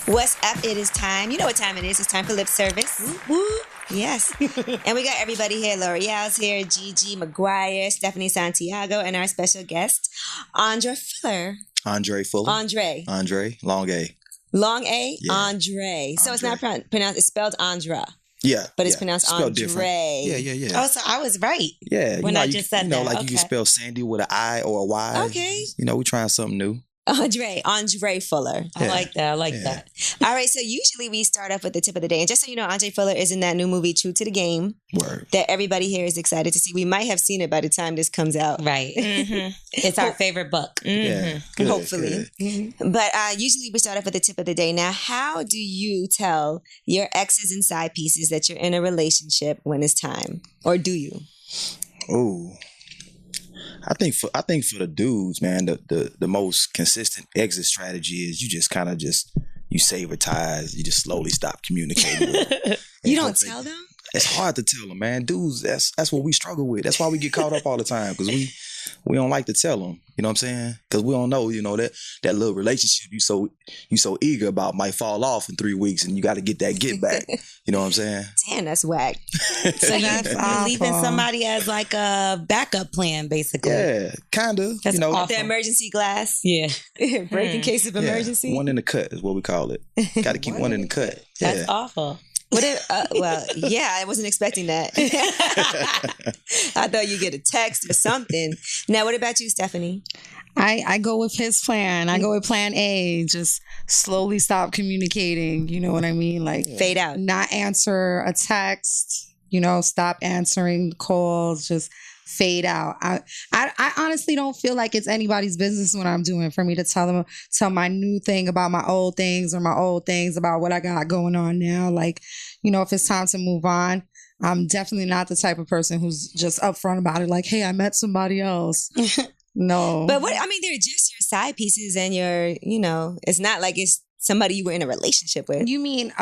What's up? It is time. You know what time it is. It's time for lip service. Woo. Yes. And we got everybody here. L'Oreal's here. Gigi Maguire, Stephanie Santiago, and our special guest, Andra Fuller. Andre Fuller. Andre. Long A. Long A? Yeah. Andre. So it's not pronounced, it's spelled Andra. Yeah. But it's pronounced spelled Andre. Different. Yeah. Oh, so I was right. Yeah. When I just said that. like okay. you can spell Sandy with an I or a Y. Okay. We're trying something new. Andre Fuller. I like that. I like that. All right, so usually we start off with the tip of the day. And just so you know, Andre Fuller is in that new movie, True to the Game. Word. That everybody here is excited to see. We might have seen it by the time this comes out. Right. Mm-hmm. It's our favorite book. Mm-hmm. Yeah. Good, hopefully. Good. Mm-hmm. But usually we start off with the tip of the day. Now, how do you tell your exes and side pieces that you're in a relationship when it's time? Or do you? Oh. I think for the dudes, man, the most consistent exit strategy is you just kind of you sever ties. You just slowly stop communicating with them. You don't tell them? It's hard to tell them, man. Dudes, that's what we struggle with. That's why we get caught up all the time, because we don't like to tell them. You know what I'm saying? Because we don't know, that little relationship you so eager about might fall off in 3 weeks, and you got to get back. You know what I'm saying? Damn, that's whack. So you're leaving somebody as like a backup plan, basically. Yeah, kind of. That's awful. The emergency glass. Yeah. Break in case of emergency. One in the cut is what we call it. Got to keep one in the cut. That's awful. I wasn't expecting that. I thought you'd get a text or something. Now, what about you, Stephanie? I go with his plan. I go with plan A. Just slowly stop communicating. You know what I mean? Like fade out. Not answer a text. Stop answering calls. Just fade out. I honestly don't feel like it's anybody's business what I'm doing for me to tell my new thing about my old things or my old things about what I got going on now. Like, if it's time to move on, I'm definitely not the type of person who's just upfront about it. Like, hey, I met somebody else. No. But they're just your side pieces and it's not like it's somebody you were in a relationship with. You mean,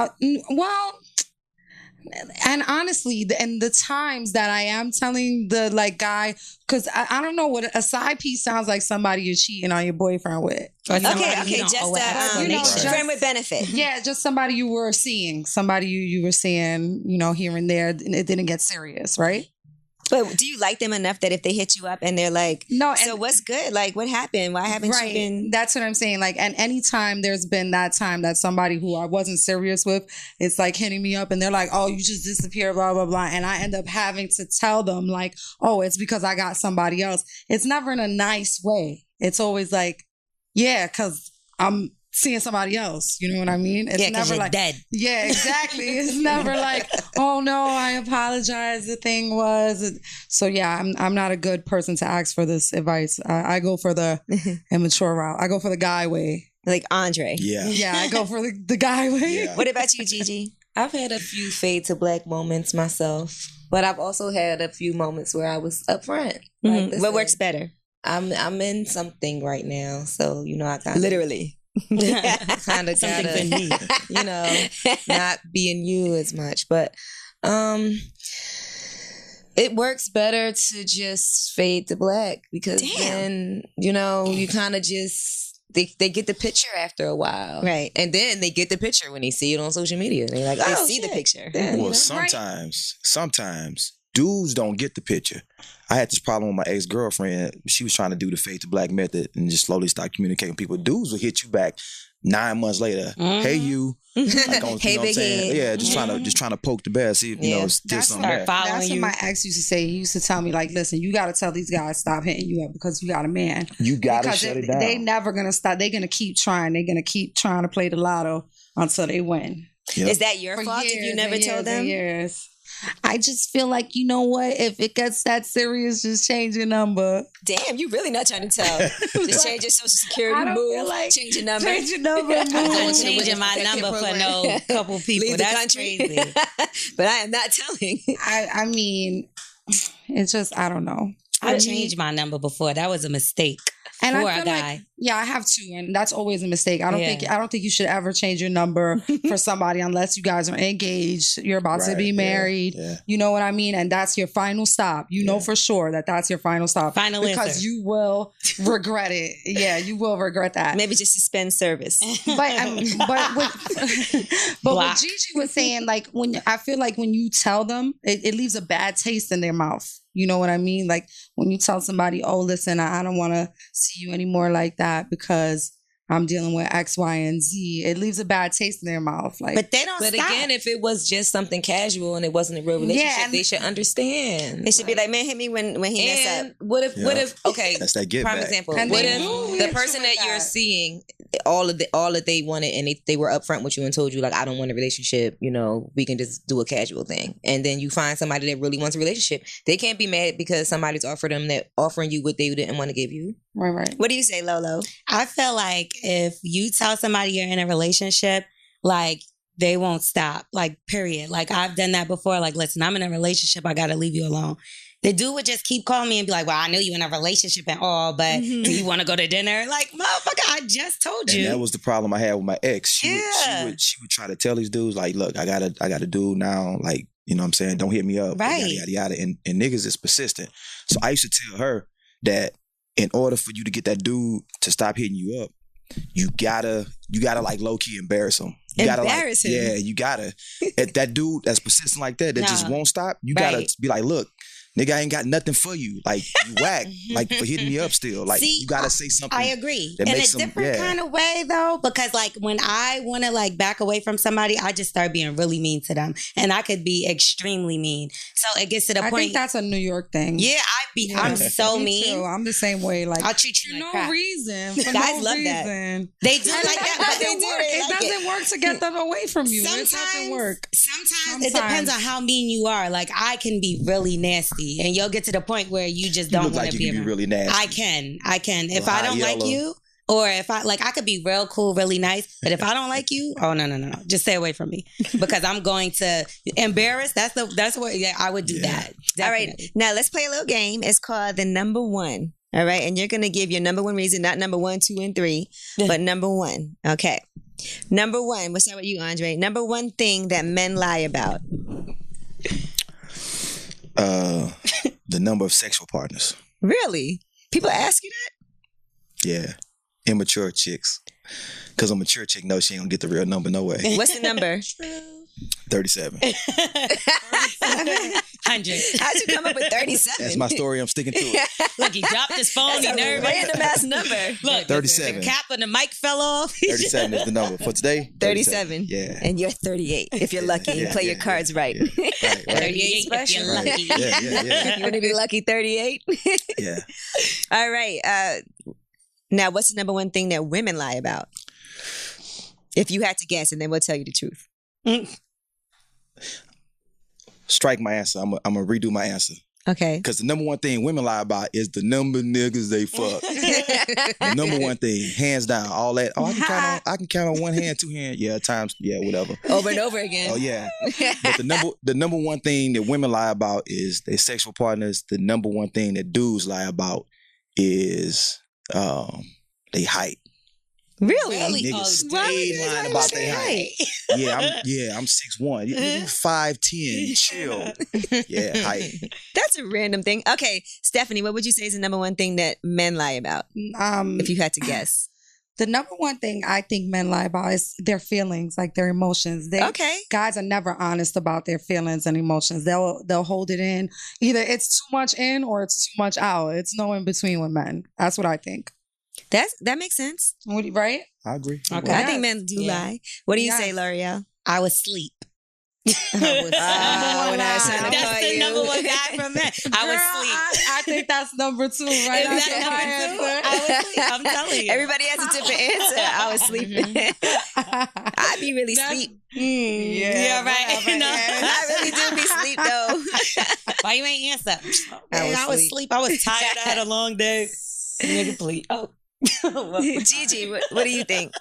and honestly, in the times that I am telling the guy, because I don't know what a side piece sounds like, somebody you're cheating on your boyfriend with. Okay, just friend with benefit. Yeah, just somebody you were seeing, somebody you were seeing, here and there, and it didn't get serious, right? But do you like them enough that if they hit you up and they're like, no, so what's good? Like, what happened? Why haven't you been? That's what I'm saying. Like, and anytime there's been that time that somebody who I wasn't serious with, it's like hitting me up and they're like, oh, you just disappeared, blah, blah, blah. And I end up having to tell them like, oh, it's because I got somebody else. It's never in a nice way. It's always like, yeah, because I'm seeing somebody else. You know what I mean? It's never like dead. Yeah, exactly. It's never like, oh no, I apologize. The thing was. So yeah, I'm not a good person to ask for this advice. I go for the immature route. I go for the guy way. Like Andre. Yeah. Yeah, I go for the guy way. Yeah. What about you, Gigi? I've had a few fade to black moments myself, but I've also had a few moments where I was upfront. Mm-hmm. Like, what works better? I'm in something right now, so I got literally. kind of gotta, not being you as much, but it works better to just fade to black because then you kind of just they get the picture after a while, right? And then they get the picture when they see it on social media. They're like, they see the picture. Yeah, well, sometimes dudes don't get the picture. I had this problem with my ex-girlfriend. She was trying to do the fade to black method and just slowly start communicating with people. Dudes will hit you back 9 months later. Mm-hmm. Hey, you. Like on, hey, big head. Yeah, just trying to poke the bear, see if it's this on that. That's what my ex used to say. He used to tell me, like, listen, you got to tell these guys stop hitting you up because you got a man. You got to shut it down. They never going to stop. They're going to keep trying. They're going to keep trying to play the lotto until they win. Yep. Is that your fault if you never told them? Yes. I just feel like, you know what? If it gets that serious, just change your number. Damn, you really not trying to tell. Just change your social security, move, change your number. Change your number. I'm not changing my number for no couple people. Leave That's the country. Crazy. But I am not telling. I mean, it's just, I don't know. I changed my number before. That was a mistake. And for a guy. Yeah, I have two, and that's always a mistake. I don't think you should ever change your number for somebody unless you guys are engaged. You're about to be married. Yeah. You know what I mean? And that's your final stop. You know for sure that that's your final stop. Final because answer. you will regret it. Yeah, you will regret that. Maybe just suspend service. But what Gigi was saying, like I feel like when you tell them, it leaves a bad taste in their mouth. You know what I mean? Like when you tell somebody, oh, listen, I don't want to see you anymore like that because I'm dealing with X, Y, and Z. It leaves a bad taste in their mouth. Like, but they don't. But stop. again, if it was just something casual and it wasn't a real relationship, they should understand. They should be like, man, hit me when he mess up. What if? Okay, that's that get prime back. example. And What if the person that you're seeing, all that they wanted, and they were upfront with you and told you like, I don't want a relationship. You know, we can just do a casual thing. And then you find somebody that really wants a relationship. They can't be mad because somebody's offering you what they didn't want to give you. Right. What do you say, Lolo? I feel like if you tell somebody you're in a relationship, like they won't stop, like period. Like I've done that before. Like, listen, I'm in a relationship. I got to leave you alone. The dude would just keep calling me and be like, well, I knew you in a relationship and all, but do you want to go to dinner? Like, motherfucker, I just told you. And that was the problem I had with my ex. She would try to tell these dudes like, look, I got a dude now, like, you know what I'm saying? Don't hit me up. Right. Yada, yada, yada. And niggas is persistent. So I used to tell her that in order for you to get that dude to stop hitting you up, you gotta like low key embarrass him. You Embarrass him. Yeah, you gotta. If that dude that's persistent like that just won't stop, you gotta be like, look, nigga, I ain't got nothing for you. Like, you whack. Like, for hitting me up still. Like, you gotta say something. I agree. In a different kind of way, though, because, like, when I want to, like, back away from somebody, I just start being really mean to them. And I could be extremely mean. So it gets to the point. I think that's a New York thing. Yeah, I'm so Me mean. too. I'm the same way. Like, I'll treat you for like no crap. reason. For Guys no love reason. that. They do like that, but they do. It doesn't work to get them away from you. It doesn't work. Sometimes it depends on how mean you are. Like, I can be really nasty, and you'll get to the point where you just don't want to be around. You really nasty. I can. If I don't like you, or if I could be real cool, really nice, but if I don't like you, oh no, just stay away from me because I'm going to embarrass. That's what I would do that. Definitely. All right, now let's play a little game. It's called the number one. All right, and you're gonna give your number one reason, not number 1, 2, and 3, but number one. Okay, number one. We'll start with you, Andre. Number one thing that men lie about. The number of sexual partners. Really? People ask you that? Yeah. Immature chicks. Because a mature chick knows she ain't gonna get the real number no way. What's the number? 37. 100. How'd you come up with 37? That's my story. I'm sticking to it. Look, he dropped his phone. That's He a nervous. random ass number. Look, 37. The cap and the mic fell off. 37 is the number. For today, 37. Yeah. And you're 38 if you're lucky. You play your cards right. Right. 38 if you're Right. lucky. Yeah. You want to be lucky 38? Yeah. All right. Now, what's the number one thing that women lie about? If you had to guess, and then we'll tell you the truth. Strike my answer. I'm gonna redo my answer. Okay. Because the number one thing women lie about is the number of niggas they fuck. The number one thing, hands down, all that. Oh, I can count on one hand, two hands. Yeah, times. Yeah, whatever. Over and over again. Oh yeah. But the number one thing that women lie about is their sexual partners. The number one thing that dudes lie about is they height. Really? Niggas stay lying about their height. I'm 6'1". You 5'10". Chill. Yeah, height. That's a random thing. Okay, Stephanie, what would you say is the number one thing that men lie about? If you had to guess. The number one thing I think men lie about is their feelings, like their emotions. Guys are never honest about their feelings and emotions. They'll hold it in. Either it's too much in or it's too much out. It's no in between with men. That's what I think. That makes sense. Right? I agree. Okay. I think men do lie. What do you say, L'Oreal? I was asleep. When I was trying to call That's the you. number one guy from men. I was asleep. I think that's number 2, right? Is that number 2? I was asleep. I'm telling you. Everybody has a different answer. I was sleeping. I be really sleep. Yeah, right. No. I really do be sleep though. Why you ain't answer? I was asleep. I was tired. I had a long day. Nigga, please. Oh. Gigi, what do you think?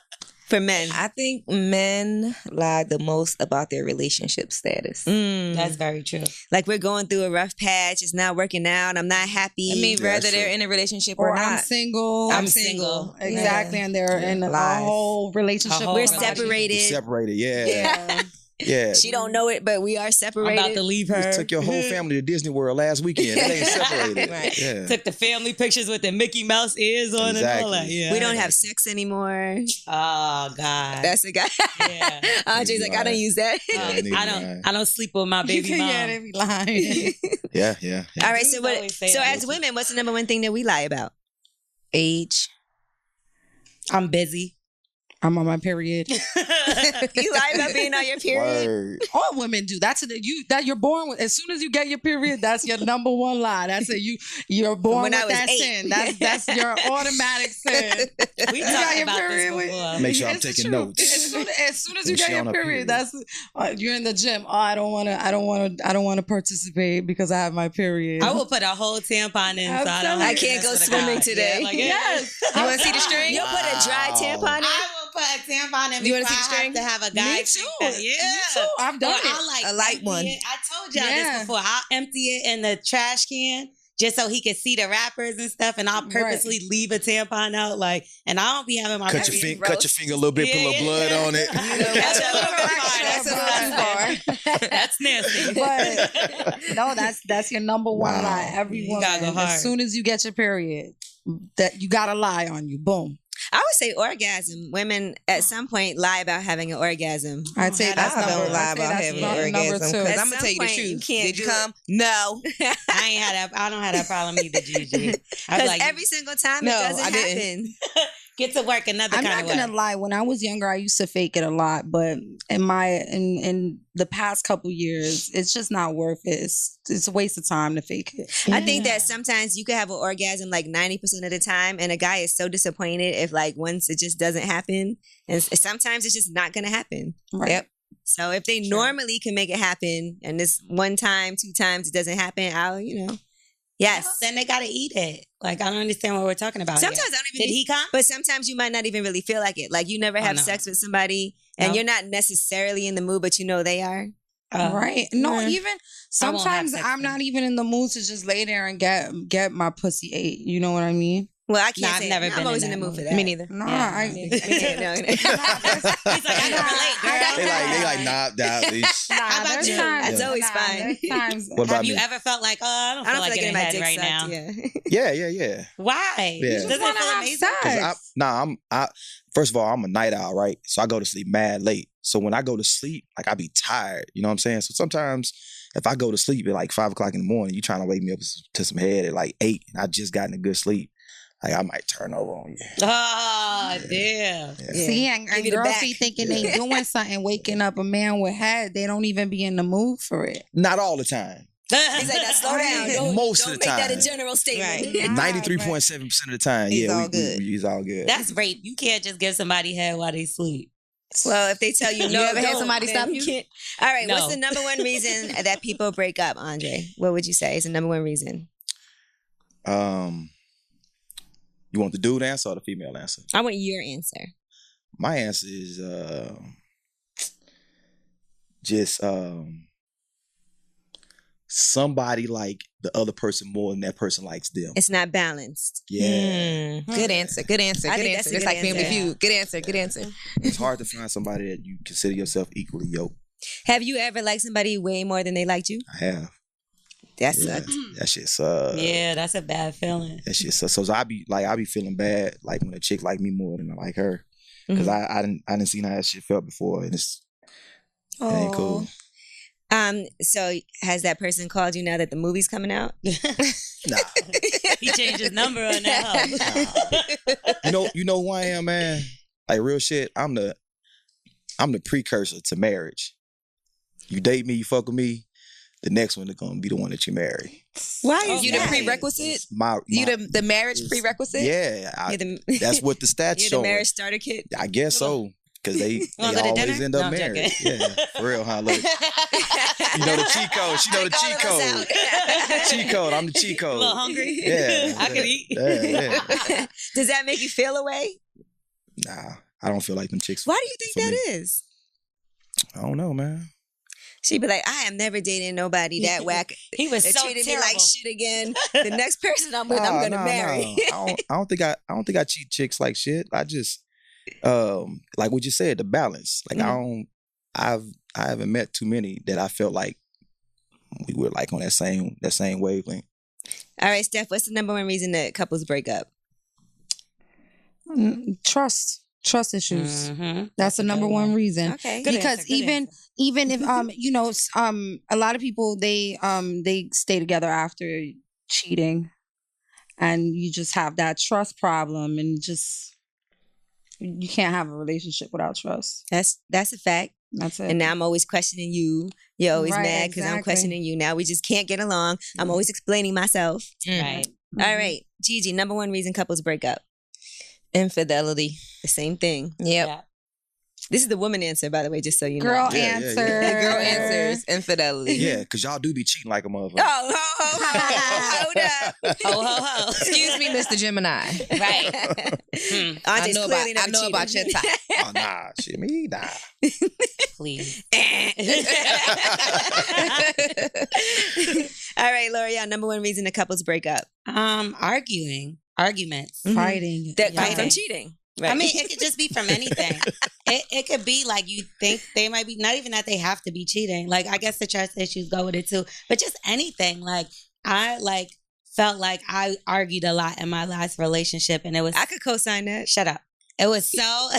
for men? I think men lie the most about their relationship status. That's very true. Like we're going through a rough patch. It's not working out. I'm not happy. I mean, Yeah, whether that's they're true. in a relationship Or or I'm not. single. I'm single. Exactly. And they're in a Lies. whole relationship. A whole we're relationship. separated. Separated, yeah. Yeah. Yeah. She don't know it, but we are I'm separated. about to leave You her. just took your whole family to Disney World last weekend. That ain't separated. Right. Yeah. Took the family pictures with the Mickey Mouse ears on and all that. Exactly. Yeah. We don't have sex anymore. Oh God. That's the guy. Yeah. Andre's like, I don't use that. Yeah, neither I do don't. I don't sleep with my baby mom. Yeah, they be lying. Yeah, yeah. All right. So Dudes what? always say So that. as women, what's the number one thing that we lie about? Age. I'm busy. I'm on my period. You lie about being on your period. Word. All women do. That's that you're born with. As soon as you get your period, that's your number one lie. That's it. You're born When I with was that 8. sin. That's your automatic sin. We You got talked your about this period with- before. Make sure I'm It's the taking truth. notes. As soon as you When get she your on her period, period. that's you're in the gym. Oh, I don't want to participate because I have my period. I will put a whole tampon in, so I don't. I have to can't mess go with a swimming guy. today. Yeah, like, Yes. You want to see the string? You'll put a dry Wow. tampon in. I will put a tampon in. You wanna before see the I string? have to have a guy. Me take too. that. Yeah. Me too. I've done Or it. I'll like A light empty one. it. I told y'all Yeah. this before. I'll empty it in the trash can just so he can see the wrappers and stuff, and I'll purposely leave a tampon out, like, and I don't be having my Cut your, period. cut your finger a little bit, put a little blood on it. That's a little bit far. That's a little too far. That's nasty. But no, that's your number one Wow. lie. Every You woman, gotta go hard. as soon as you get your period, that you got a lie on you. Boom. I would say orgasm. Women at some point lie about having an orgasm. I'd say that's I number. don't lie I'd say about that's having number an orgasm two. because At I'm gonna some tell you the point, you truth. can't Did you do it. come? No. I don't have that problem either, Gigi. I was Because like, every single time No, it doesn't I didn't. happen. get to work another I'm kind not of gonna way. lie. When I was younger, I used to fake it a lot, but in the past couple years, it's just not worth it. It's a waste of time to fake it. I think that sometimes you could have an orgasm like 90% of the time, and a guy is so disappointed if like once it just doesn't happen, and sometimes it's just not gonna happen. Right. Yep. So if they normally can make it happen, and this one time, 2 times it doesn't happen, yes. Then they gotta eat it. Like, I don't understand what we're talking about. Sometimes here. I don't even. Did he come? But sometimes you might not even really feel like it. Like you never have no. sex with somebody, and No. you're not necessarily in the mood, but you know they are. Right. No, yeah. even I won't have sometimes sex I'm with not even in the mood to just lay there and get my pussy ate. You know what I mean? Well, I can't Nah, I've say never I'm been always in in the that mood for mood. that. Me neither. No, Yeah, I. me No. He's like, I can relate, girl. They like, nah, these. Nah, How about there's you? times- That's always nah, fine. there's times- What about Have you me? ever felt like, I don't I feel don't like feel like getting getting my head dick right sucked. now? Yeah. Yeah. Why? Yeah. Doesn't it wanna feel have amazing? sex. 'Cause I first of all, I'm a night owl, right? So I go to sleep mad late. So when I go to sleep, like I be tired. You know what I'm saying? So sometimes if I go to sleep at like 5:00 in the morning, you trying to wake me up to some head at like 8, and I just gotten a good sleep. Like I might turn over on you. Oh, damn. Yeah. See, and Give you the girls back. be thinking they doing something, waking up a man with head. They don't even be in the mood for it. Not all the time. He's like, now slow down. Don't, Most don't of the make that a time. general statement. Right. 93.7% of the time, He's yeah, all good. he's all good. That's rape. You can't just give somebody head while they sleep. Well, if they tell you no, ever had don't, somebody then stop you? can't. All right, No. what's the number one reason that people break up, Andre? What would you say is the number one reason? You want the dude answer or the female answer? I want your answer. My answer is just somebody like the other person more than that person likes them. It's not balanced. Yeah. Good answer. Good answer. I Good think that's answer. a It's good like Family answer. Feud. Good answer. Good answer. It's hard to find somebody that you consider yourself equally yoked. Have you ever liked somebody way more than they liked you? I have. That Yeah. sucks. That shit's Yeah, that's a bad feeling. that shit sucks. So I be feeling bad like when a chick like me more than I like her. Because I didn't see how that shit felt before, and it ain't cool. So has that person called you now that the movie's coming out? Nah. He changed his number on that. You know who I am, man? Like real shit. I'm the precursor to marriage. You date me, you fuck with me, the next one is gonna be the one that you marry. Why Oh, is You the that? prerequisite? It's my You the marriage it's- prerequisite? Yeah, You're the, that's what the stats you're show. the marriage starter kit? I guess so. Because they wanna go to always dinner? end No, up I'm married. joking. Yeah, for real, huh? Look, you know the cheat code. She know the cheat code. Cheat code. I'm the cheat A code. little hungry? Yeah. I could eat. Yeah. Does that make you feel away? Nah, I don't feel like them chicks. Why do you think for that me. is? I don't know, man. She'd be like, I am never dating nobody that whack. He was That so treated terrible. me like shit again. The next person I'm with, I'm gonna marry. I don't think I cheat chicks like shit. I just like what you said, the balance. Like I haven't met too many that I felt like we were like on that same wavelength. All right, Steph, what's the number one reason that couples break up? Trust issues. Mm-hmm. That's the number one reason. Okay. Good Because answer, good even if a lot of people they stay together after cheating, and you just have that trust problem, and just you can't have a relationship without trust. That's a fact. That's it. And now I'm always questioning you. You're always Right, mad because I'm exactly. questioning you. Now we just can't get along. I'm always explaining myself. Right. All right, Gigi, number one reason couples break up. Infidelity. The same thing. Yep. Yeah. This is the woman answer, by the way, just so you know. Girl Yeah, yeah, answer. yeah. The girl answers infidelity. Yeah, because y'all do be cheating like a motherfucker. Oh, hold up. Ho, ho, ho. Excuse me, Mr. Gemini. Right. I Andre's know clearly about, I never know about your cheated. type. Oh, nah, shit, me, nah. Please. All right, L'Oreal, number one reason the couples break up. Arguments. Fighting. That comes Yeah. from cheating. Right. I mean, it could just be from anything. It could be like you think they might be, not even that they have to be cheating. Like, I guess the trust issues go with it too, but just anything. Like, I felt like I argued a lot in my last relationship, and it was, I could co-sign that. shut up. It was so,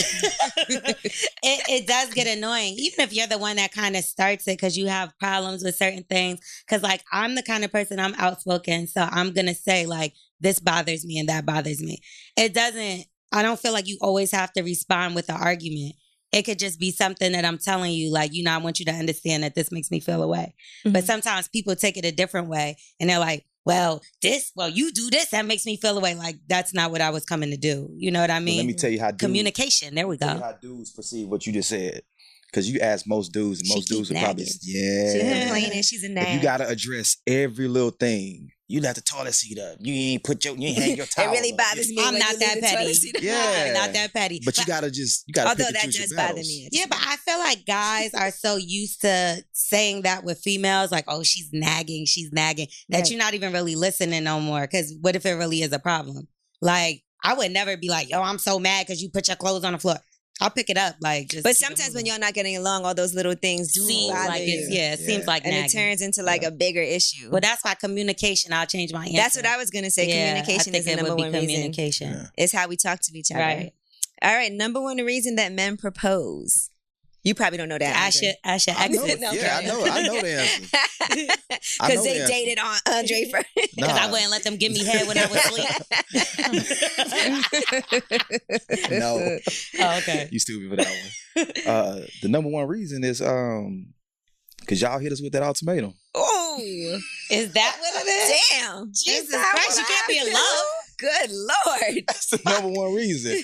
it does get annoying, even if you're the one that kind of starts it because you have problems with certain things. Because, like, I'm the kind of person, I'm outspoken. So I'm going to say, like, this bothers me and that bothers me. I don't feel like you always have to respond with an argument. It could just be something that I'm telling you, like, I want you to understand that this makes me feel away. But sometimes people take it a different way and they're like, well, you do this, that makes me feel away. Like, that's not what I was coming to do. You know what I But mean? let me tell you how Communication. There we tell you go. how dudes perceive what you just said. Because you ask most dudes, and She most dudes keep would probably, nagging. yeah. She's complaining. She's a nag. If you gotta address every little thing, you left the toilet seat up. You ain't hang your It towel. really up. bothers me. I'm when not you that leave the toilet petty. seat up. Yeah. Not that petty. But you gotta Although pick and that choose does your bother battles. me. Yeah, but I feel like guys are so used to saying that with females, like, oh, she's nagging, that Right. you're not even really listening no more. Because what if it really is a problem? Like, I would never be like, yo, I'm so mad because you put your clothes on the floor. I'll pick it up. Like, just. But keep it sometimes when moving. y'all not getting along, all those little things do Seems bother like you. it seems like And nagging. it turns into like a bigger issue. Well, that's why communication. I'll change my answer. That's what I was going to say. Communication is the number one reason. Communication. Yeah. It's how we talk to each other. Right. All right. Number one reason that men propose. You probably don't know that. I should I know, exit. No, yeah, I know the answer. I know Because they the answer. dated on Andre first. Because I Nah. wouldn't let them give me head when I was asleep. No, Oh, okay. you stupid for that one. The number one reason is because y'all hit us with that ultimatum. Oh, Is that what it is? damn. Jesus that Christ, what you can't be in happened? love. Good Lord. That's the number one reason.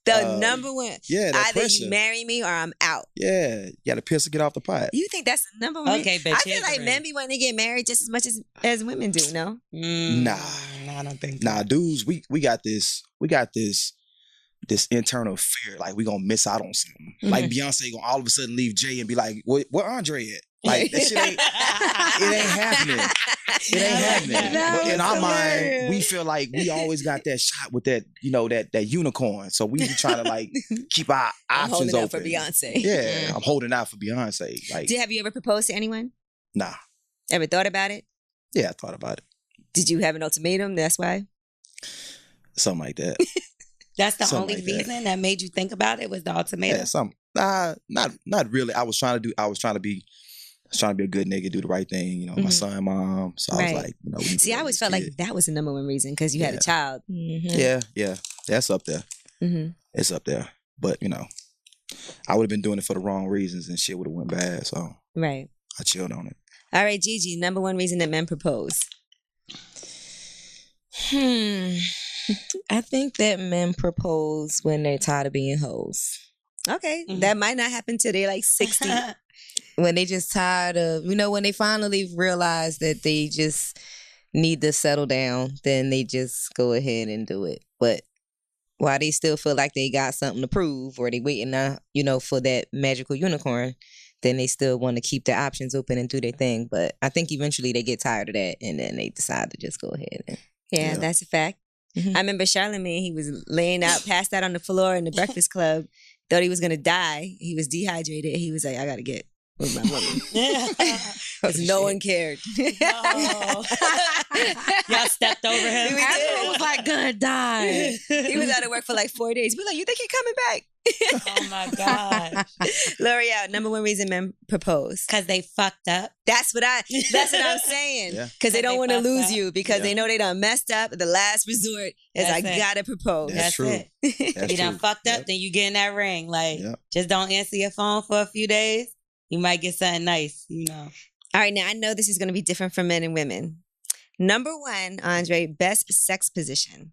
The number one. Yeah, that Either pressure. you marry me or I'm out. Yeah, you got to piss or get off the pot. You think that's the number one? Okay, bitch. I feel here's the like ring. men be wanting to get married just as much as women do, no? Nah. I don't think. Nah, dudes, we got this internal fear, like we gonna miss out on something. Like Beyonce gonna all of a sudden leave Jay and be like, where Andre at? Like that shit ain't happening. It ain't happening. That But in was our mind, hilarious. we feel like we always got that shot with that, that unicorn. So we be trying to like keep our I'm options holding out open. for Beyonce. Yeah, I'm holding out for Beyonce. Like, Have you ever proposed to anyone? nah. Ever thought about it? Yeah, I thought about it. Did you have an ultimatum? That's why. Something like that. That's the Something only like that. reason that made you think about it was the ultimatum. Yeah, something. Not really. I was trying to be a good nigga, do the right thing. My son, mom. So I was Right. like, we need See, to I always this felt like kid. that was the number one reason because you had a Yeah. child. Yeah, that's up there. Mm-hmm. It's up there. But I would have been doing it for the wrong reasons, and shit would have went bad. So Right. I chilled on it. All right, Gigi. Number one reason that men propose. I think that men propose when they're tired of being hoes. Okay, Mhm. that might not happen till they're like 60. When they just tired of, when they finally realize that they just need to settle down, then they just go ahead and do it. But while they still feel like they got something to prove or they waiting for that magical unicorn, then they still want to keep their options open and do their thing. But I think eventually they get tired of that and then they decide to just go ahead. Yeah, that's a fact. I remember Charlamagne, he was laying out, passed out on the floor in the Breakfast Club, thought he was going to die. He was dehydrated. He was like, I got to get with my woman. Because no one cared. No. Y'all stepped over him. Everyone was like, gonna die. He was out of work for like 4 days. We're like, you think he coming back? Oh my God. L'Oreal, number one reason men propose. Because they fucked up. That's what I'm saying. Yeah. Because they don't want to fucked lose up. you because they know they done messed up. The last resort is That's I it. gotta propose. That's true. it. That's You done true. fucked up, Yep. then you get in that ring. Like, Yep. just don't answer your phone for a few days. You might get something nice, All right, now I know this is going to be different for men and women. Number one, Andre, best sex position.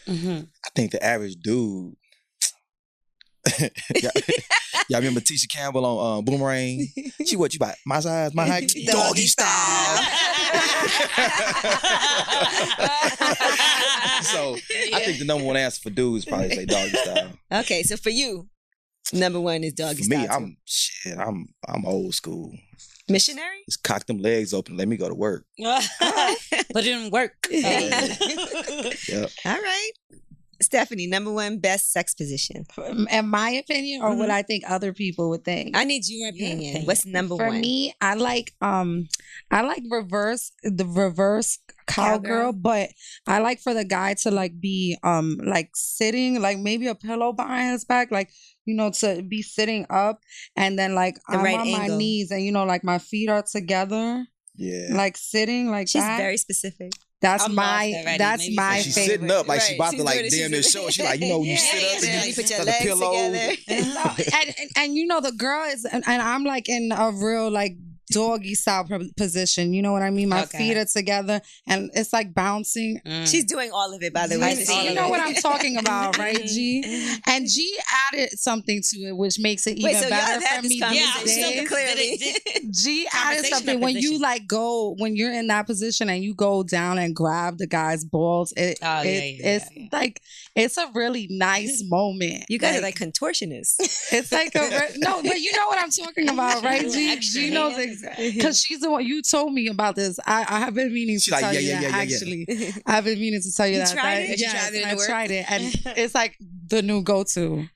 Mm-hmm. I think the average dude. Y'all remember Tisha Campbell on Boomerang? She what you about? My size, my height, doggy style. So I think the number one answer for dudes probably say doggy style. Okay, so for you, number one is doggy For me, style. too. I'm old school. Missionary? Just cock them legs open, let me go to work. But it didn't work. Yep. All right. Stephanie, number one best sex position. In my opinion, or what I think other people would think. I need your opinion. What's number For one? me, I like the reverse cowgirl, but I like for the guy to like be like sitting, like maybe a pillow behind his back, like to be sitting up, and then like The I'm right on my angle. knees, and like my feet are together, Yeah. like sitting like She's that. very specific. That's I'm my lost already. that's Maybe my Like she's favorite. sitting up, like she Right. about She's to like doing it. damn near She's show. doing She like, when you sit up yeah, and you put your got the legs pillow. together. and the girl is, and I'm like in a real like doggy style position. You know what I mean? My Okay. feet are together, and it's like bouncing. She's doing all of it, by the You, way. I see you it. know what I'm talking about, right, G? And G added something to it, which makes it even Wait, so y'all better have had for this me. conversation these days. clearly. G added Conversation something or when you position? like when you're in that position and you go down and grab the guy's balls. It's like it's a really nice moment. You guys are like contortionists. It's like no, but you know what I'm talking about, right? G knows because she's the one you told me about this. I have been meaning to She's like, tell yeah, you yeah, that. yeah, yeah, Actually, I've been meaning to tell you You that. tried it? Did you Yes, try it and I it worked? tried it, and it's like the new go-to.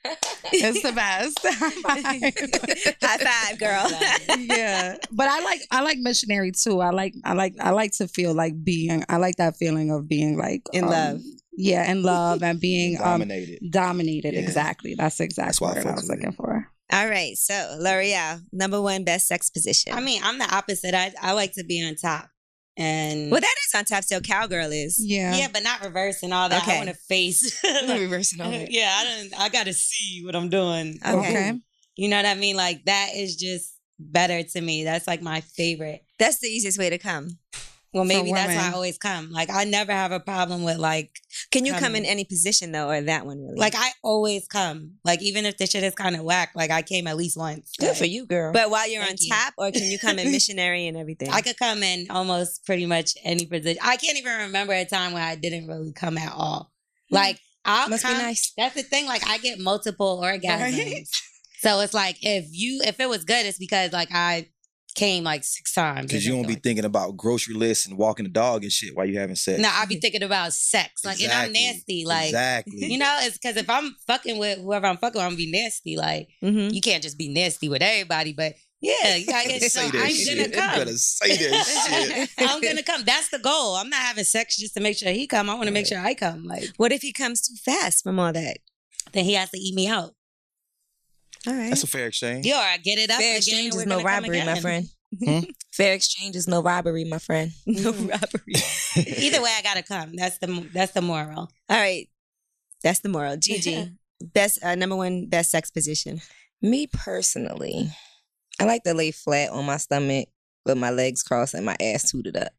It's the best. High five, girl. Yeah, but I like missionary too. I like to feel like being. I like that feeling of being like In love. Yeah, in love and being Dominated. dominated. Yeah. Exactly. That's the exact That's why I word I fucks was with looking it. for. All right. So, L'Oreal, number one best sex position. I mean, I'm the opposite. I like to be on top. And well, that is on top. So, cowgirl is. Yeah. yeah, but not reverse and all that. Okay. I want to face. Reversing all that. Yeah, I got to see what I'm doing. Okay. You know what I mean? Like that is just better to me. That's like my favorite. That's the easiest way to come. Well, maybe that's why women. I always come. Like I never have a problem with like. Can you come Coming. in any position though, or that one really? Like I always come. Like even if the shit is kind of whack, like I came at least once. Good Like, for you, girl. but while you're on Thank you. top, or can you come in missionary and everything? I could come in almost pretty much any position. I can't even remember a time where I didn't really come at all. Like I'll Must be come. nice. That's the thing. Like I get multiple orgasms. Right. So it's like if it was good, it's because like I came like 6 times. Because you don't be thinking about grocery lists and walking the dog and shit while you having sex. No, I be thinking about sex. Like and I'm Exactly. nasty. Like Exactly. you know, it's because if I'm fucking with whoever I'm fucking with, I'm gonna be nasty. Like Mhm. you can't just be nasty with everybody, but yeah, you gotta get Say some. that I'm shit. gonna You come. better say that shit. I'm gonna come. That's the goal. I'm not having sex just to make sure he come. I want to make sure I come. Like What if he comes too fast from all that? then he has to eat me out. All right. That's a fair exchange. Yo, I get it up. Fair again, exchange and is we're no gonna come robbery, my again. friend. Hmm? Fair exchange is no robbery, my friend. No robbery. Either way, I gotta come. That's the moral. All right. That's the moral. Gigi, best number one best sex position. Me personally, I like to lay flat on my stomach with my legs crossed and my ass tooted up.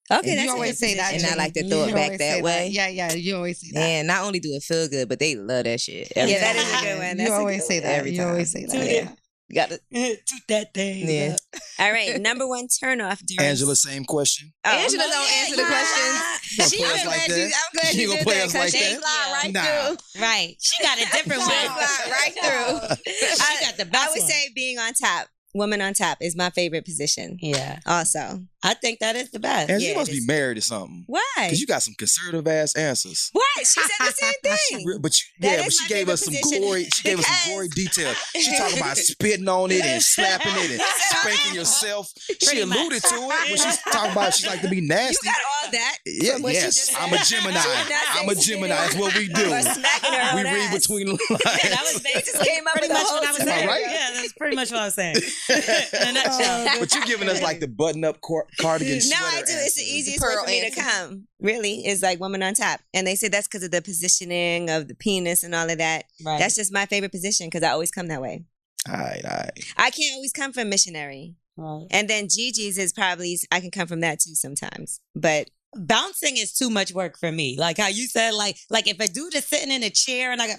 Okay, You that's a always good say that, position. And I Jenny. like to throw it You back always that say way. Yeah, you always say that. And not only do it feel good, but they love that shit. Yeah, that is a good one. That's You a always good say one. that. Every You time. always say that. Tooted. Yeah. Got to toot that thing. Yeah. All right, number one turnoff during Angela, same question. Angela don't answer the questions. Gonna She play us I'm like glad that? you. I'm glad You you gonna did play that us like because she that? slide right Nah. through. Right. She got a different She way. slide right through. She got the I best would one. say being on top, woman on top, is my favorite position. Yeah. Also, I think that is the best. And Yeah, you must it be is. married or something. why? Because you got some conservative ass answers. What? She said the same thing. But That but is she my gave favorite us some position gory. She gave us some because- gory detail. She talking about spitting on it and slapping it and spanking yourself. She Pretty much. alluded to it, but she's talking about she like to be You nasty. got all that. Yeah, from what you yes, just I'm a said. Gemini. She did not say I'm a spitting Gemini. That's what we do. or smacking her We own read ass. between the Yeah, that lines. was They just basically came up pretty with a much whole what I was Am I saying. right? Yeah, that's pretty much what I was saying. In a nutshell. But you're giving us like the button-up cardigan. No, I sweater do. It's the answer. easiest Pearl way for me to answer. come. Really, is like woman on top, and they say that's because of the positioning of the penis and all of that. Right. That's just my favorite position because I always come that way. All right. I can't always come from missionary, right. and then Gigi's is probably I can come from that too sometimes. But Bouncing is too much work for me. Like how you said, like if a dude is sitting in a chair and I got,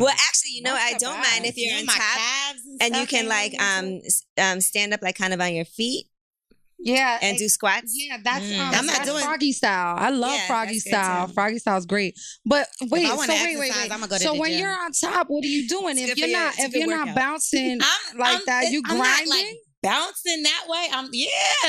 well, actually, you know, I don't mind if you're on my top calves and you stuff can ain't like stand up like kind of on your feet Yeah. and do squats. Yeah, that's I'm not that's doing- Froggy style. I love Yeah, Froggy that's good style. too. Froggy style is great. But wait, I so wanna wait. exercise, I'ma go to So the when gym. you're on top, what are you doing? It's If good for you're your- not it's a if good you're not workout. bouncing like that, you I'm not, grinding? like, bouncing that way.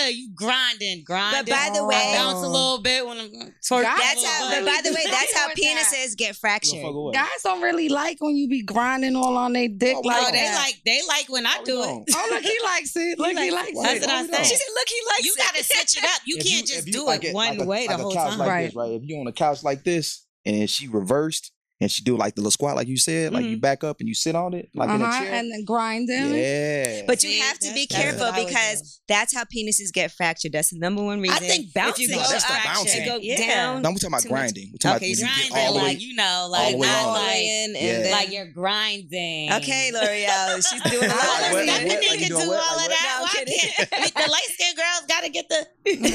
You grinding. But by the Oh. way, I bounce a little bit when I'm twerking. Guys that's how. But by the way, that's how With that. penises get fractured. Guys don't really like when you be grinding all on their dick Oh, like Oh, that. they like when I do it. Oh, look, he likes it. Look, he likes That's it. what I said. She said, "Look, he likes You it." got to switch it up. You can't just do it one way the whole time. Like Right. this, right? If you're on a couch like this and she reversed and she do like the little squat, like you said, like you back up and you sit on it, like in a chair. And then grinding. Yeah. But you See, have to be that's careful what I would because that's how penises get fractured. That's the number one reason. I think if bouncing you go No, that's up, not bouncing. to go Yeah. down. No, we're talking about too much. grinding. We're talking Okay, about when you Grinding, get all the way. like, you know, all like the way not on. like, And Yeah. then like you're grinding. Okay, L'Oreal, she's doing a Well, lot. Like what? Like Stephanie what? Like you can doing do what? all Like of what? that. No, I'm Why kidding. can't the light skinned girls got to get the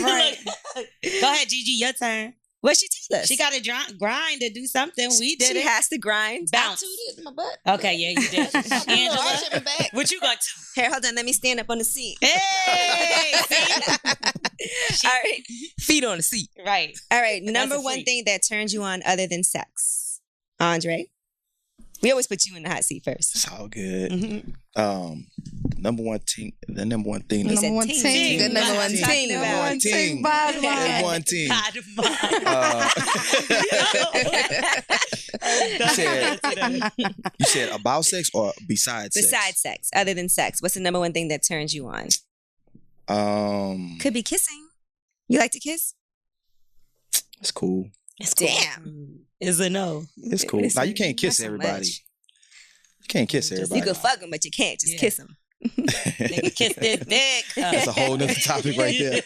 Right. Go ahead, Gigi, your turn. What she told us? She got to grind to do something. We did She it. has to grind. Bounce. my butt. Okay, yeah, you did. Angela, Arching back. what you got to? Here, hold on. Let me stand up on the seat. Hey, see? All right. Feet on the seat. Right. All right. That's Number a one freak. thing that turns you on other than sex, Andre. We always put you in the hot seat first. It's all good. Mm-hmm. The number one thing. The number one thing. He That's said Number one ting. team. The number one Talking team. about- Number one team. team. Bad Number man. one team. God, You said about sex or besides sex? Besides sex, other than sex, what's the number one thing that turns you on? Could be kissing. You like to kiss? It's cool. Damn. Is a no. It's cool. Now you can't kiss Not so everybody. much. You can't kiss everybody. You can fuck them, but you can't just Yeah. kiss them. Nigga kiss this dick. That's a whole nother topic right there.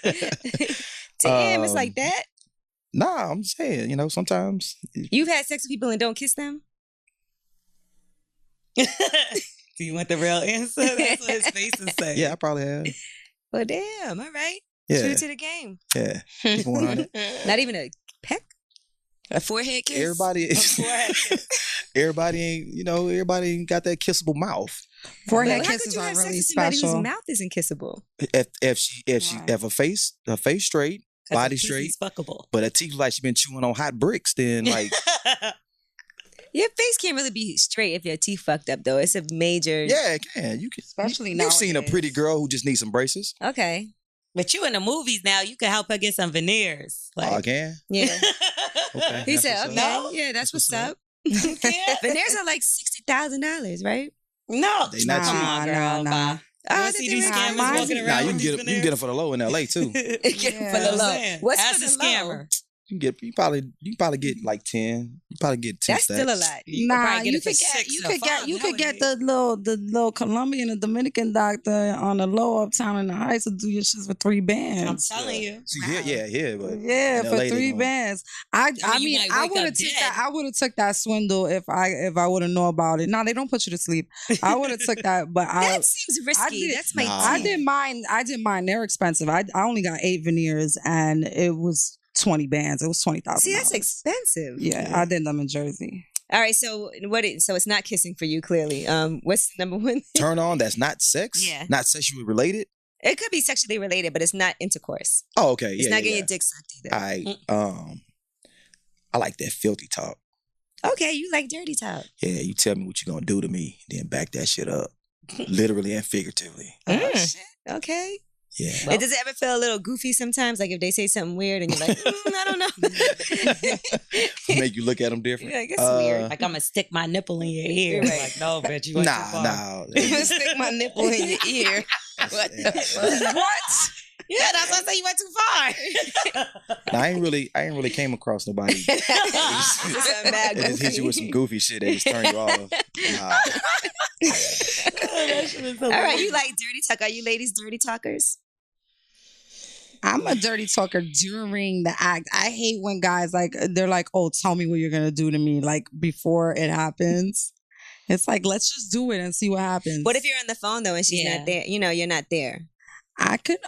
Damn, it's like that. Nah, I'm saying, sometimes. You've had sex with people and don't kiss them? Do you want the real answer? That's what his face is saying. Yeah, I probably have. Well, damn. All right. Yeah, True to the game. yeah. Keep it 100. Not even a peck? A forehead kiss? Everybody, everybody ain't, everybody ain't got that kissable mouth. Forehead How could kisses you are have sex really with somebody special. whose mouth isn't kissable? If her face straight, body straight, fuckable. but her teeth like she been chewing on hot bricks, then like Your face can't really be straight if your teeth fucked up, though. It's a major. yeah, it can. You can. Especially You've seen a nowadays. pretty girl who just needs some braces. Okay. But you in the movies now, you can help her get some veneers. Oh, I can. Yeah. Okay. He that's said, what's okay. up. No. Yeah, that's what's what's up. Yeah. Veneers are like $60,000, right? No, They not come cheap. on, Nah, girl. nah. Bye. Oh, You I don't think see they these were- scammers Nah, walking Nah, around you with can these get them for the low in LA too. Get it for Yeah. the low. Saying, What's Ask for the the low? scammer. You probably get like 10. You probably get 2 That's stacks. still a lot. You Nah, probably get you it for could get 6 you or could get 5 you could get nowadays. the little Colombian and Dominican doctor on the low uptown in the heights to do your shit for 3 I'm bands. telling you. See, yeah, but Yeah, in for LA they 3 gonna- bands. I you mean, might I wake would up have took dead. that. I would have took that swindle if I would have known about it. No, they don't put you to sleep. I would have took that, but That seems risky. did- That's my Nah. I teeth. didn't mind. I didn't mind. They're expensive. I only got 8 veneers, and it was 20 bands. It was $20,000. See, that's expensive. Yeah, I did them in Jersey. All right, so so it's not kissing for you, clearly. What's the number one? Turn on that's not sex? Yeah. Not sexually related? It could be sexually related, but it's not intercourse. Oh, okay. It's not getting your dick sucked either. I like that filthy talk. Okay, you like dirty talk. Yeah, you tell me what you're gonna do to me, then back that shit up. Literally and figuratively. Oh, shit. Okay. Yeah. And does it ever feel a little goofy sometimes? Like if they say something weird and you're like, I don't know. Make you look at them different. Yeah, I guess it's weird. Like I'm gonna stick my nipple in your ear. Right. Like, no, bitch, you went too far. Nah. Stick my nipple in your ear. What the fuck? What? Yeah, that's why I say you went too far. Nah, I ain't really came across nobody that just hit you with some goofy shit that just turn you off. Nah. All right, you like dirty talk. Are you ladies dirty talkers? I'm a dirty talker during the act. I hate when guys they're like, "Oh, tell me what you're gonna do to me," like before it happens. It's like, let's just do it and see what happens. What if you're on the phone though and she's not there? You know, you're not there. I could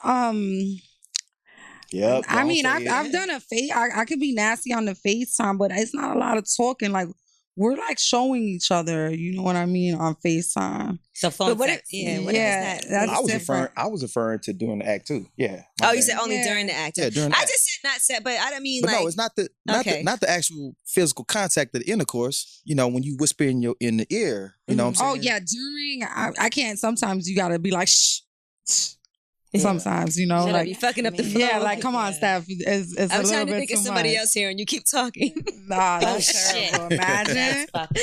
Yep. I mean, I've done a face. I could be nasty on the FaceTime, but it's not a lot of talking. Like we're like showing each other. You know what I mean on FaceTime. So phone what sex. what is that? I was referring to doing the act too. Yeah. Oh, you said only during the act. Yeah, during the I act. just said not said, but I don't mean But like. no, it's not the actual physical contact of the intercourse. You know, when you whisper in the ear, you know what I'm saying? Oh yeah, during I can't. Sometimes you gotta be like shh. Yeah. Sometimes, you know, Shut up, like you fucking up the phone. yeah, like come on, Steph. It's a I'm little trying to bit think of too somebody much. else here, and you keep talking. Nah, that's terrible. Imagine. That's fucked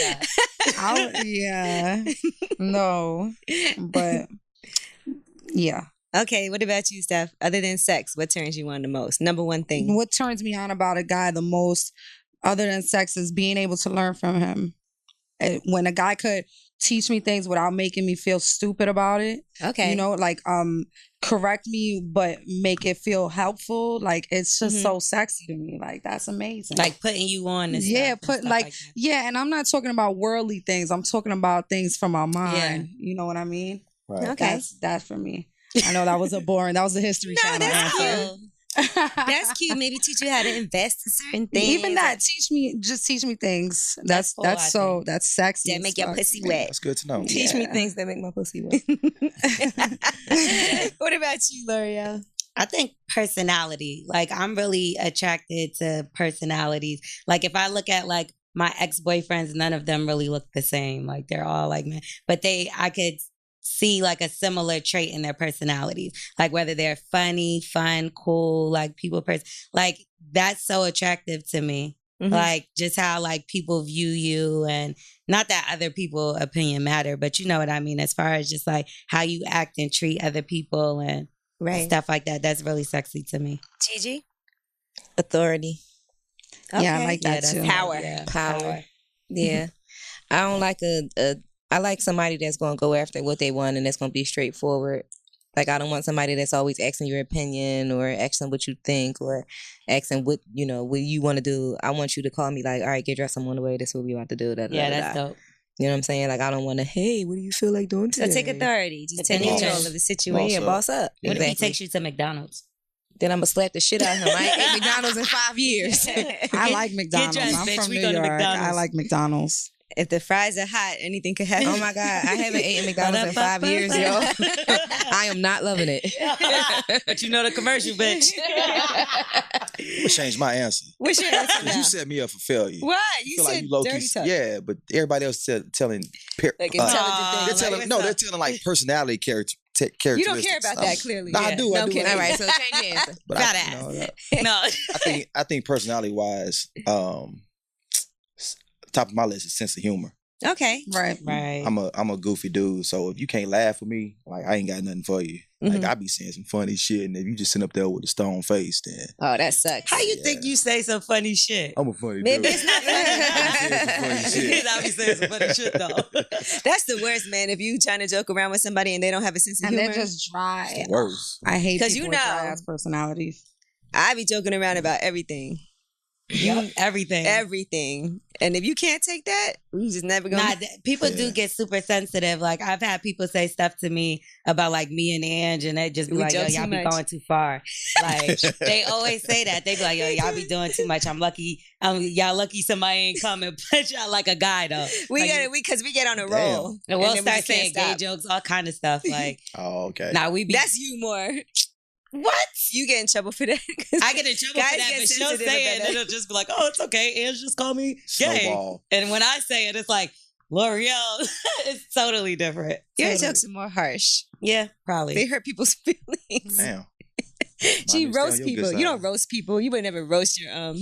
up. Yeah, no, but yeah. Okay, what about you, Steph? Other than sex, what turns you on the most? Number one thing. What turns me on about a guy the most, other than sex, is being able to learn from him. When a guy could teach me things without making me feel stupid about it. Okay. You know, like correct me but make it feel helpful. Like it's just so sexy to me. Like that's amazing. Like putting you on and yeah, stuff and stuff like that. yeah, and I'm not talking about worldly things. I'm talking about things from our mind. Yeah. You know what I mean? Right. Okay. That's for me. I know that was a history No, channel that's answer. cute. That's cute. Maybe teach you how to invest in certain things. Even that, teach me things. That's cool, I think. that's sexy. that as make your fuck. pussy wet. That's good to know. Teach me things that make my pussy wet. What about you, L'Oreal? I think personality. Like I'm really attracted to personalities. Like if I look at like my ex-boyfriends, none of them really look the same. Like they're all like men. But I could see like a similar trait in their personalities. Like whether they're funny, fun, cool, like people person. Like that's so attractive to me. Mhm. Like just how like people view you, and not that other people opinion matter, but you know what I mean as far as just like how you act and treat other people and stuff like that. That's really sexy to me. Gigi? Authority. Yeah, I like that that's too. Power. Yeah, Power. Yeah. I don't like I like somebody that's going to go after what they want and that's going to be straightforward. Like, I don't want somebody that's always asking your opinion or asking what you think or asking what you want to do. I want you to call me like, all right, get dressed, I'm on the way. This is what we about to do. Yeah, that's dope. You know what I'm saying? Like, I don't want to, hey, what do you feel like doing today? So take authority. Just take Boss. control of the situation. Yeah, boss up. What if he Exactly. takes you to McDonald's? Then I'm going to slap the shit out of him. I ain't ate McDonald's in 5 years. I like McDonald's. dressed, I'm bitch. from We New go to York. I McDonald's. like McDonald's. If the fries are hot, anything could happen. Oh my God. I haven't eaten McDonald's in 5 years, yo. I am not loving it. But you know the commercial, bitch. I'm gonna change my answer. What's your answer Because now? you set me up for failure. What? I You feel said like you low-key, dirty talk. yeah, but everybody else telling Like intelligent they're things. telling Like, they're telling like personality characteristics. you don't care about that, clearly. No, I Yeah. do. I No do. kidding. All right, so change your answer. But Fat I, ass. you know, No. I think personality wise, top of my list is sense of humor. Okay. Right. Right. I'm a goofy dude, so if you can't laugh with me, like I ain't got nothing for you. Like I be saying some funny shit, and if you just sit up there with a stone face, then Oh, that sucks. How you think you say some funny shit? I'm a funny Maybe dude. it's not I'm saying some funny shit. I be saying some funny shit though. That's the worst, man. If you trying to joke around with somebody and they don't have a sense of And humor. they're just dry. Worse. I hate 'Cause people you with know- dry ass personalities. I be joking around about everything. Everything. Everything. And if you can't take that, you just never gonna. Nah, people do get super sensitive. Like I've had people say stuff to me about like me and Ange, and they just be We like, "Yo, joke too y'all be much. going too far." Like they always say that. They be like, "Yo, y'all be doing too much." I'm lucky Y'all lucky somebody ain't come and punch y'all like a guy though. We Like, get it because we get on a Damn. roll. and we'll then we start just can't saying gay stop. jokes, all kind of stuff. Like, Oh, okay. nah, we be. That's you more. What? You get in trouble for that. I get in trouble Guys for that, get but she'll sensitive say it, about and that. it'll just be like, "Oh, it's okay." Ange just call me gay. Snowball. And when I say it, it's like L'Oreal. It's totally different. Your Totally. jokes are more harsh. Yeah, probably. They hurt people's feelings. Damn. She Mind me, stay on roasts your people. good You don't side. roast people. You would never roast your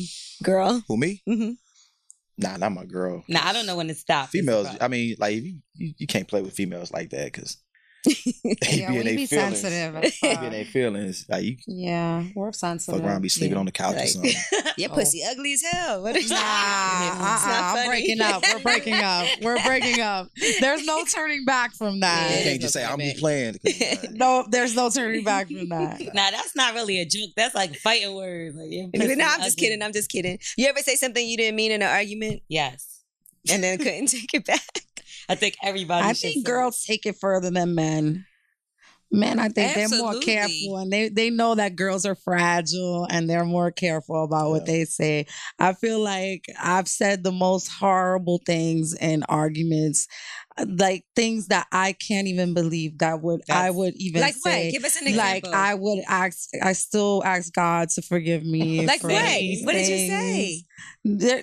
girl. Who, me? Mm-hmm. Nah, not my girl. Nah, I don't know when to stop. Females, It's I mean, like, you can't play with females like that because Yeah, be in we their be feelings. sensitive. They be in their feelings. Like, you Yeah, we're sensitive. fuck around, be sleeping Yeah. on the couch or Like- something. Your Oh. pussy ugly as hell. What is Nah, It's not I'm funny. breaking up. We're breaking up. We're breaking up. There's no turning back from You that. Yeah. can't just say, I'm be playing. No, there's no turning back from that. Nah, that's not really a joke. That's like fighting words. Like, your pussy No, I'm just ugly. kidding. I'm just kidding. You ever say something you didn't mean in an argument Yes, and then couldn't take it back? I think everybody. I should think say girls take it further than men. Men, I think they're more Absolutely. careful and they know that girls are fragile and they're more careful about what they say. I feel like I've said the most horrible things in arguments, like things that I can't even believe that I would even Like say. what? Give us an Like example. I still ask God to forgive me. Like for what? these What did you things. say?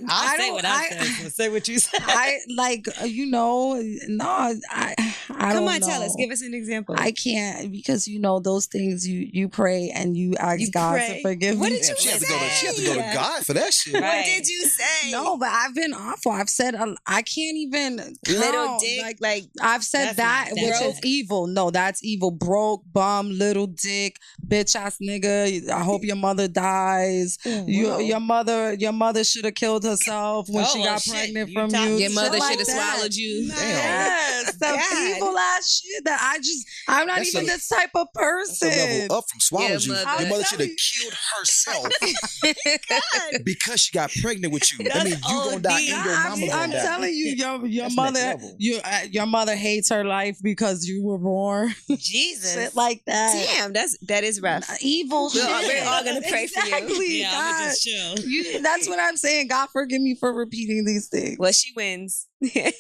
I'll say what I say. So say what you say. I like no. I Come don't on, know. tell us. Give us an example. I can't because those things you pray and you ask You God pray? to forgive What me. did you She had to go to say? God for that shit. What Right. did you say? No, but I've been awful. I've said I can't even Little count. dick, like I've said That's that, not which broke. is evil. No, that's evil. Broke, bum, little dick, bitch ass nigga. I hope your mother dies. Your mother should have killed herself when she Oh, got shit. pregnant You from talk- you. Your mother Shit like should have that. swallowed you. Damn. Yes, the God. evil ass shit that I'm not That's even a- this type of That's a person. level up from swallows you. Yeah, Your mother. mother should have killed herself because she got pregnant with you. That That's means you gonna die and your I'm mama gonna die. telling you, your That's mother, next level. your mother hates her life because you were born. Jesus. Shit like that. damn, that is rough. Evil shit. We're all gonna pray for you. Exactly, Yeah, I'm God. just chill. That's what I'm saying. God forgive me for repeating these things. Well, she wins. Hands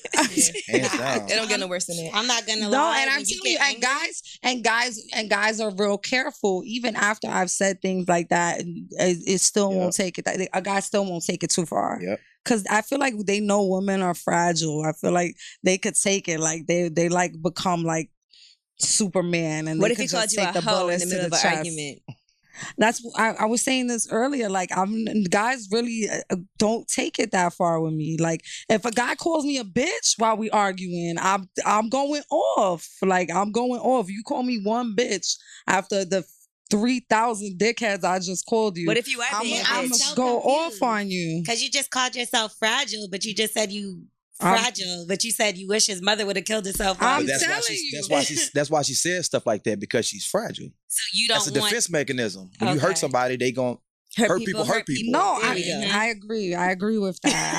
down. It don't get no worse than that. I'm not gonna No, lie. and I'm when telling you, get and guys are real careful. Even after I've said things like that, it still won't take it. A guy still won't take it too far. Yep. Because I feel like they know women are fragile. I feel like they could take it. Like they like become like Superman, and What they if he could called just you take a the hoe in bullets the to middle of the an chest. argument? That's I was saying this earlier. Like guys really don't take it that far with me. Like if a guy calls me a bitch while we arguing, I'm going off. Like I'm going off. You call me one bitch after the 3,000 dickheads I just called you. What if you are being a I'm bitch? gonna go off on you. Because you just called yourself fragile, but you just said you fragile, but you said you wish his mother would have killed herself. I'm But that's why telling she. you. That's why she says stuff like that because she's fragile. So you That's a don't want. defense mechanism. When you Okay. hurt somebody, they gon' hurt people. Hurt people. No, There we go. I agree. I agree with that.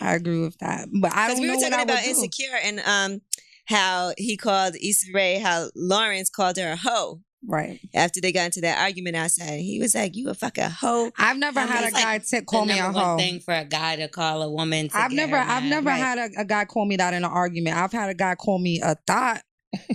I agree with that. But I Because don't we know were what talking I about would do. Insecure and how he called Issa Rae, how Lawrence called her a hoe Right. after they got into that argument outside. He was like, "You a fucking hoe." I've never I mean, had a it's like guy call the me a number one hoe. thing for a guy to call a woman. To I've get never her mad. Right. had a guy call me that in an argument. I've had a guy call me a thought.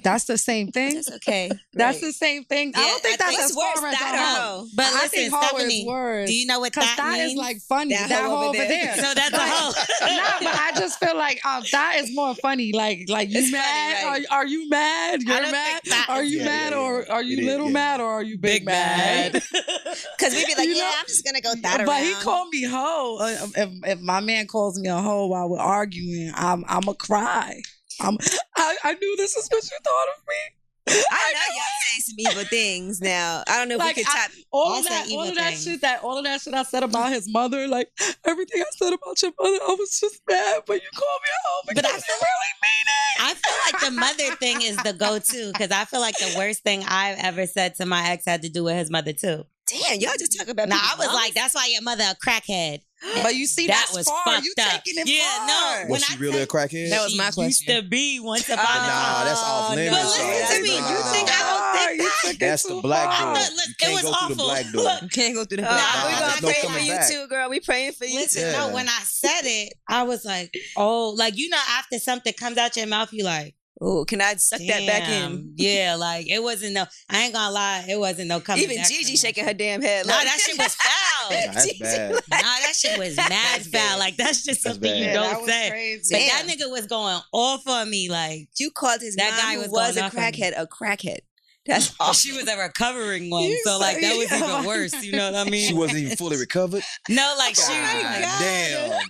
That's the same thing. That's okay. That's Right. the same thing. I Yeah, don't think I that's think as What's worse, far as that a or hoe. hoe? But I listen, think hoe Stephanie, is worse. do you know what Because that that means? is like funny. That That hoe hoe over over there. there. So that's a hoe. No, but I just feel like that is more funny. Like you It's funny, mad? right? Are you mad? You're don't mad? think that Are is you good. mad Yeah, or are you It is, little yeah. mad or are you big mad? Because we'd be like, You "Yeah, know? I'm just gonna go that But around." he called me hoe. If my man calls me a hoe while we're arguing, I'ma cry. I knew this is what you thought of me. I know y'all say some evil things now. I don't know if Like, we could top. All All of say that, evil all of that things. shit, all of that shit I said about his mother, like everything I said about your mother, I was just mad. But you called me a hoe because But I you feel- really mean it. I feel like the mother thing is the go-to because I feel like the worst thing I've ever said to my ex had to do with his mother too. Damn, y'all just talk about. Now I people's was mamas? like, "That's why your mother a crackhead." But you see, That that's was far. fucked You up. taking it Yeah, far. no. Was she really a crackhead? That was She my Used question. to be once upon a Nah, time. that's off limits. But listen to me. You think I don't far. You took it That's too the black far. door. Look, You it can't was go through the awful. black door. Look. You can't go through the Nah, black we're door. gonna there's no pray for coming you back. too, girl. We praying for you Listen, too. Yeah. no, when I said it, I was like, oh, like, you know, after something comes out your mouth, you like, Oh, can I suck that back in? damn. Yeah, like, it wasn't no, I ain't gonna lie, it wasn't no coming Even back Gigi from that shaking shit. her damn head. Nah, like- that shit was foul. Nah, that's bad. Nah, that shit was mad foul. Like, that's just That's something bad. you Yeah, don't that was say. crazy. But Damn. that nigga was going off on me, like, You called his That mom, guy who was was going a off on me. crackhead, a crackhead. That's awful. she was a recovering one. You So, like, that say- was even worse. You know what I mean? She wasn't even fully recovered. No, like, she God was. damn.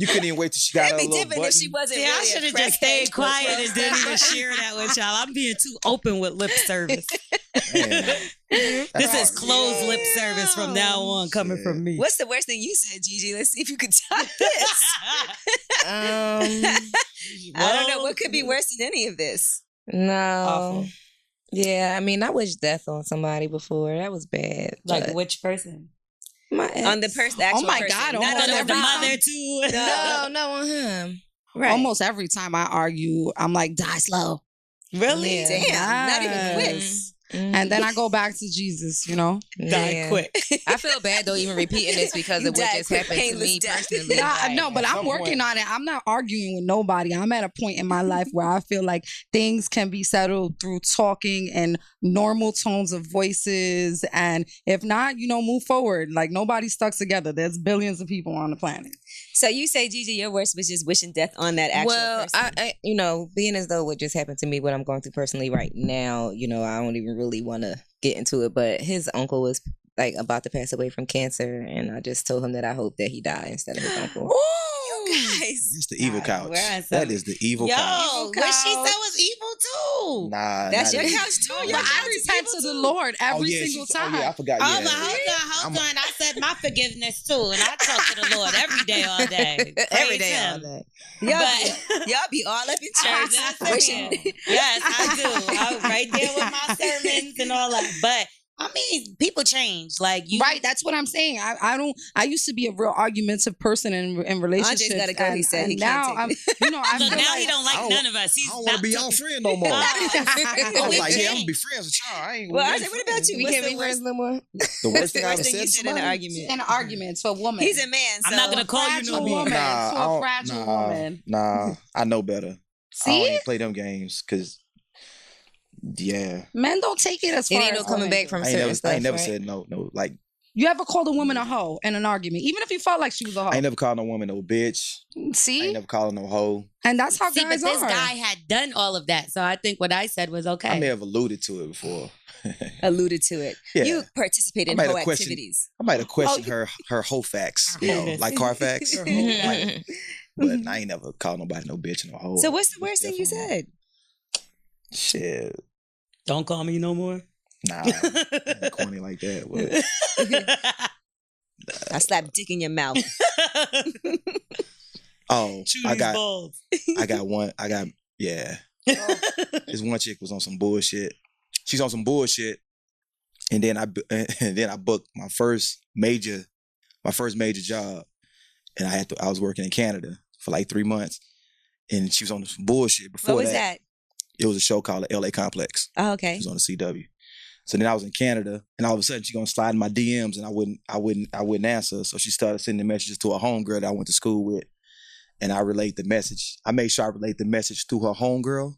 You couldn't even wait till she got It'd her be little different button. if she wasn't. See, I really should a have just crackhead. stayed quiet and didn't even share that with y'all. I'm being too open with lip service. Man, This that's is hard. closed lip service from now on coming Shit. from me. What's the worst thing you said, Gigi? Let's see if you could top this. I don't know. What could be worse than any of this? No. Awful. Yeah, I mean, I wished death on somebody before. That was bad. Like, but which person? my ex. On the person, actual my person. God, Not I almost thought it was the every mother, time. too. No, on him. Right. Almost every time I argue, I'm like, die slow. Really? Yeah. Damn. Not even quick. Yes. Mhm. And then I go back to Jesus, you know? Die Yeah. quick. I feel bad though, even repeating this because You of what died just quick, happened to painless me death. personally. Nah, Like, no, but at I'm some working point- on it. I'm not arguing with nobody. I'm at a point in my life where I feel like things can be settled through talking and normal tones of voices. And if not, you know, move forward. Like nobody's stuck together. There's billions of people on the planet. So you say, Gigi, your worst was just wishing death on that actual well, person. I, you know, being as though what just happened to me, what I'm going through personally right now, you know, I don't even really want to get into it. But his uncle was like about to pass away from cancer, and I just told him that I hope that he died instead of his uncle. Guys. It's the evil God, couch. we're on That some- is the evil Yo, couch. what she said was evil, too. Nah, That's not your it. couch too. No, Your But couch I is repent evil to the too. Lord every Oh, yeah, single she- time. Oh, yeah, I forgot. Oh, Yeah. but hold on. I said my forgiveness, too. And I talk to the Lord every day, all day. Every Praise day, all him. day. Y'all be all up in church. That's wishing. it. Yes, I do. I'm right there with my sermons and all that. But I mean, people change. Like you, Right, that's what I'm saying. I used to be a real argumentative person in relationships. gotta go, he said. He and can't now take I'm, you know, I Look, feel now like, he don't like I don't- none of us. He's I don't want to be your friend no more. I Oh, was we like, yeah, I'm changed. gonna be friends with y'all. I ain't. Well, we I ain't said, what about you? We What's can't the be worst? friends no more. The What's worst the thing I worst ever thing you said to said in an somebody. argument? an argument to a woman. He's a man, so I'm not gonna call you no fragile more. woman. Nah, to I a don't- fragile nah, woman. Nah, I know better. I don't See, even play them games because, yeah, men don't take it as It far ain't as no coming women back do. from I ain't certain never, stuff. I ain't never right? said no. Like, You ever called a woman a hoe in an argument, even if you felt like she was a hoe? I ain't never called no woman no bitch. I See, ain't never called her no hoe. and that's how See, but guys this are. guy had done all of that, so I think what I said was okay. I may have alluded to it before. alluded to it. Yeah. You participate in I might hoe have questioned- activities. I might have questioned Oh, her whole facts, Her you know, wholeness. like Carfax. Her whole Like, but I ain't never called nobody no bitch no hoe. So what's the worst thing you said? Shit, Don't call me no more. nah, I ain't corny like that. But, I slapped dick in your mouth. oh, Chew I these got balls. yeah. This one chick was on some bullshit. She's on some bullshit, and then I booked my first major job, and I was working in Canada for like 3 months, and she was on some bullshit. Before What was that? it was a show called the LA Complex. Oh, She okay. was on the CW. So then I was in Canada, and all of a sudden she gonna slide in my DMs, and I wouldn't answer. So she started sending messages to a homegirl that I went to school with, and I relayed the message. I made sure I relayed the message to her homegirl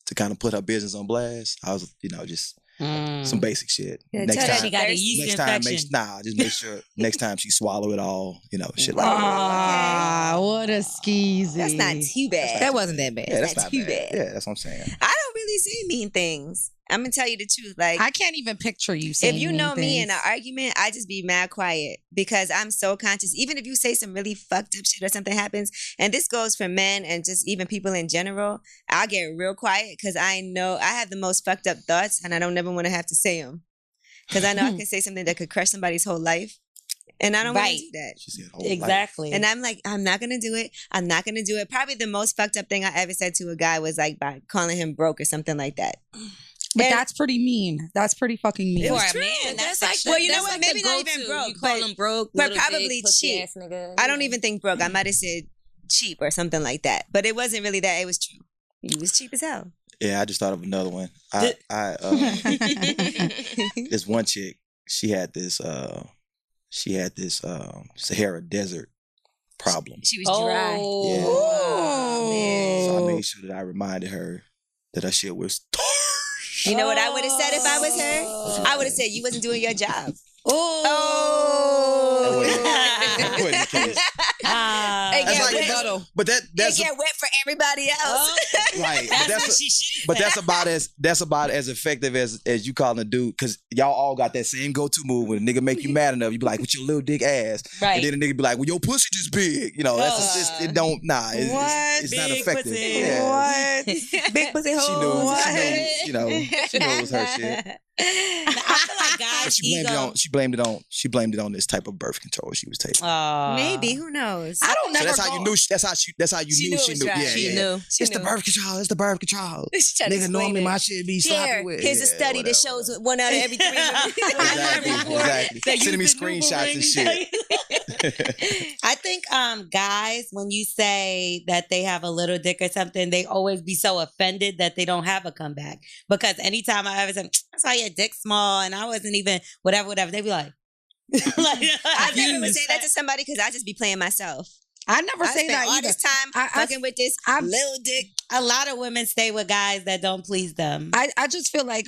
to kind of put her business on blast. I was, just some basic shit. Yeah, next tell that time, She got a Thirsty. yeast next time, infection. just make sure next time she swallow it all. Shit like that. Ah, what a skeezy. That's not too bad. That wasn't that bad. Yeah, that's not not too bad. bad. Yeah, that's what I'm saying. I don't really say mean things. I'm gonna tell you the truth. Like, I can't even picture you saying if you know mean me in things. an argument, I just be mad quiet because I'm so conscious. Even if you say some really fucked up shit or something happens, and this goes for men and just even people in general, I'll get real quiet because I know I have the most fucked up thoughts and I don't never want to have to say them because I know I could say something that could crush somebody's whole life, and I don't want Right. to do that. She said, "Oh, life." Exactly. And I'm like, I'm not gonna do it. I'm not gonna do it. Probably the most fucked up thing I ever said to a guy was like by calling him broke or something like that. But And- that's pretty mean. That's pretty fucking mean. It was For a true. man, that's like, like, well, you know that's what? like Maybe the not even go-to. broke, You call but- him broke, but little probably dick, pussy cheap. ass nigga. I don't even think broke. I might have said cheap or something like that. But it wasn't really that. It was true. He was cheap as hell. Yeah, I just thought of another one. This one chick, she had this Sahara Desert problem. She was dry. Yeah. Oh, man. So I made sure that I reminded her that her shit was You know what I would have said if I was her? I would have said you wasn't doing your job. That wasn't the case. But that's get wet for everybody else. Right. But that's about as effective as you calling a dude, because y'all all got that same go-to move. When a nigga make you mad enough, you be like, with your little dick ass. Right. And then a nigga be like, well, your pussy just big. You know, that's just, it don't, it's not effective. Pussy. Yeah. What? Big pussy hole. She knew it was her shit. I feel like guys' But ego. she blamed it on this type of birth control she was taking. Maybe, who knows? I don't So never that's how you knew. That's how you knew she knew. right. Yeah, She yeah. knew. It's the birth control. It's the birth control. She's trying to Nigga, explain normally it. my shit be sloppy with. Here's a Yeah, study that whatever. shows 1 out of every 3 women. Exactly. Sending me screenshots and shit. I think guys, when you say that they have a little dick or something, they always be so offended that they don't have a comeback. Because anytime I ever say, I saw your dick small and I wasn't even whatever, they be like, I never would say that to somebody because I just be playing myself. I never I say spent that all either. this time fucking with this little dick. A lot of women stay with guys that don't please them. I just feel like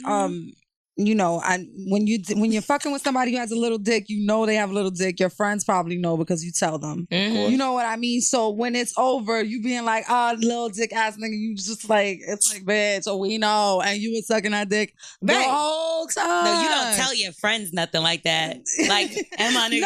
you know, when you're fucking with somebody who has a little dick, you know they have a little dick. Your friends probably know because you tell them. Mhm. You know what I mean? So when it's over, you being like, oh, little dick ass nigga, you just like, it's like, bitch, so we know. And you was sucking that dick the Right. whole time. No, you don't tell your friends nothing like that. Like, and my nigga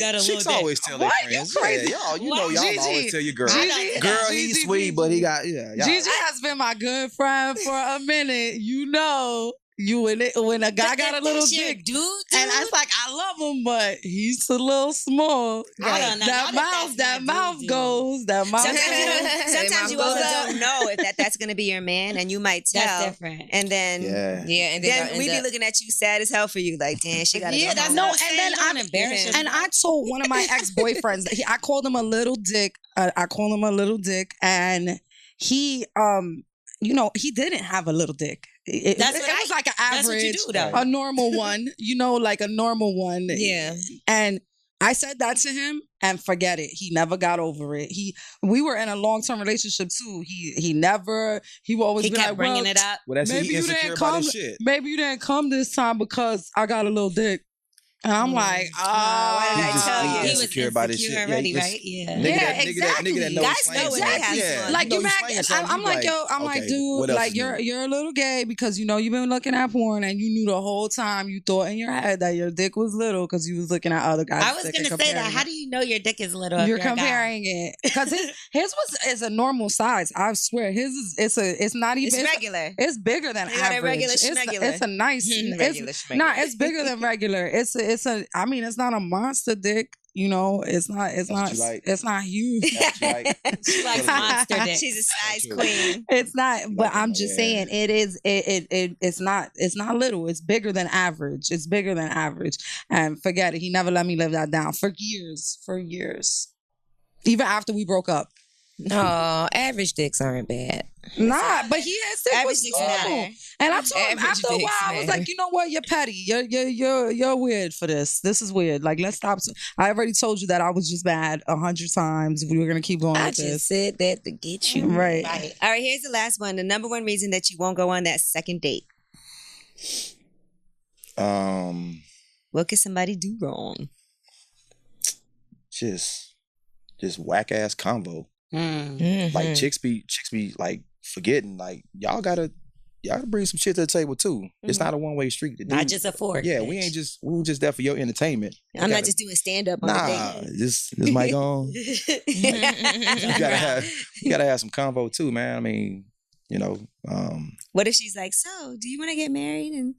got a little Chicks dick. always tell their What? friends. You crazy? Yeah, y'all Gigi. always tell your girl. Gigi. Girl, Gigi, he's sweet, but he got y'all. Gigi has been my good friend for a minute. You know, when a guy got a little dick, dude. and I was like, I love him, but he's a little small. I don't know. That mouth goes. Sometimes you also don't know if that's going to be your man, and you might tell. That's different. And then, Yeah, and then we be looking at you sad as hell for you. Like, damn, she got to Yeah, go that's home. no. No, And and then then I'm embarrassed. And I told one of my ex-boyfriends that I called him a little dick. I called him a little dick, and he, you know, he didn't have a little dick. It was like an That's what you average, do, though. a normal one. You know, like a normal one. Yeah. And I said that to him, and forget it. He never got over it. We were in a long-term relationship too. He would always He be kept like, bringing well, it up. Well, that's maybe he you insecure didn't about come. his shit. Maybe you didn't come this time because I got a little dick. And I'm like, why did I tell you? He was insecure about his shit. already, Yeah, right? Yeah. Nigga that knows Guys slang know when song. they have Yeah, fun. like you you know mad? slang song, I'm you like, yo, I'm okay, like, dude, what else like is you're new? a little gay because you know you've been looking at porn and you knew the whole time you thought in your head that your dick was little because you was looking at other guys. I was going to say that. How do you know your dick is little? you're if you're a guy? comparing it because his is a normal size. I swear his is it's not even It's regular. It's bigger than They got a average. regular It's schmegular. a nice Regular it's, schmegular. nah, it's bigger than regular. It's a I mean it's not a monster dick. You know, it's not what you like. it's not huge. That's what you like. She likes monster dick. She's a size True. queen. It's not, but Like I'm it, just yeah. saying it's not little. It's bigger than average. It's bigger than average. And forget it. He never let me live that down for years. Even after we broke up. Oh, average dicks aren't bad. Nah, but he had sick Average was dicks normal. matter. And I told him Average after a while, dicks I was matter. like, you know what? You're petty. You're weird for this. This is weird. Like, let's stop. I already told you that I was just bad 100 times. We were gonna keep going I with just this. said that to get you. Right. All right, here's the last one. The number one reason that you won't go on that second date. What could somebody do wrong? Just whack ass convo. Mhm. Like chicks be like forgetting. Like y'all gotta bring some shit to the table too. It's not a one way street. The Not dude- just a fork. Yeah, we were just there for your entertainment. I'm You not gotta- just doing stand up on Nah, the this mic on. date. You gotta have some convo too, man. I mean, you know, What if she's like, so do you want to get married and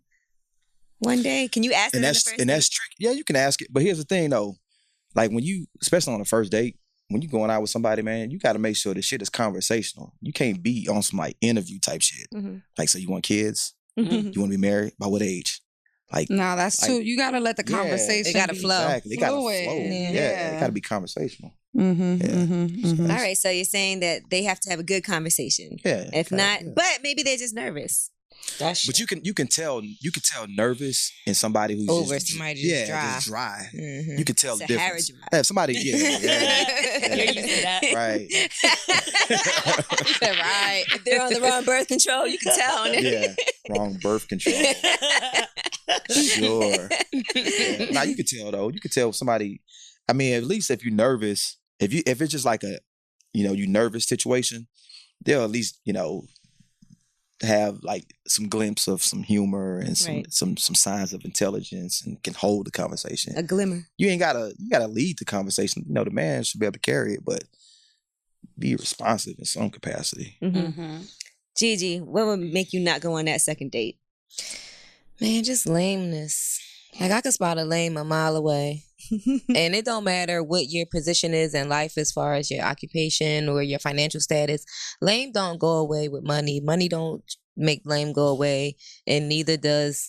one day? Can you ask her and on the that's first and date? that's tricky. Yeah, you can ask it, but here's the thing though, like when you, especially on the first date, when you going out with somebody, man, you got to make sure the shit is conversational. You can't be on some like interview type shit. Mhm. Like, so you want kids? Mhm. You want to be married? By what age? Like, No, that's like- too. You gotta let the Yeah, conversation. It gotta be flow. exactly. It gotta fluid. flow. Yeah. Yeah, it gotta be conversational. Mm-hmm, Yeah. mm-hmm. All right, so you're saying that they have to have a good conversation. Yeah. If not, yeah. but maybe they're just nervous. That's But you can tell nervous in somebody who's Over just, somebody just dry. just dry. Mhm. You can tell the Sahara difference. dry. Yeah, if somebody, You're used to that. right. Right. If they're on the wrong birth control, you can tell. Yeah, wrong birth control. Sure. Yeah. Now you can tell though. You can tell somebody. I mean, at least if you're nervous, if it's just like a, you nervous situation, they'll at least have like some glimpse of some humor and some signs of intelligence and can hold the conversation. A glimmer. You gotta lead the conversation. The man should be able to carry it, but be responsive in some capacity. Mm-hmm. Gigi, what would make you not go on that second date? Man, just lameness. Like I could spot a lame a mile away. And it don't matter what your position is in life as far as your occupation or your financial status. Lame don't go away with money. Money don't make lame go away. And neither does,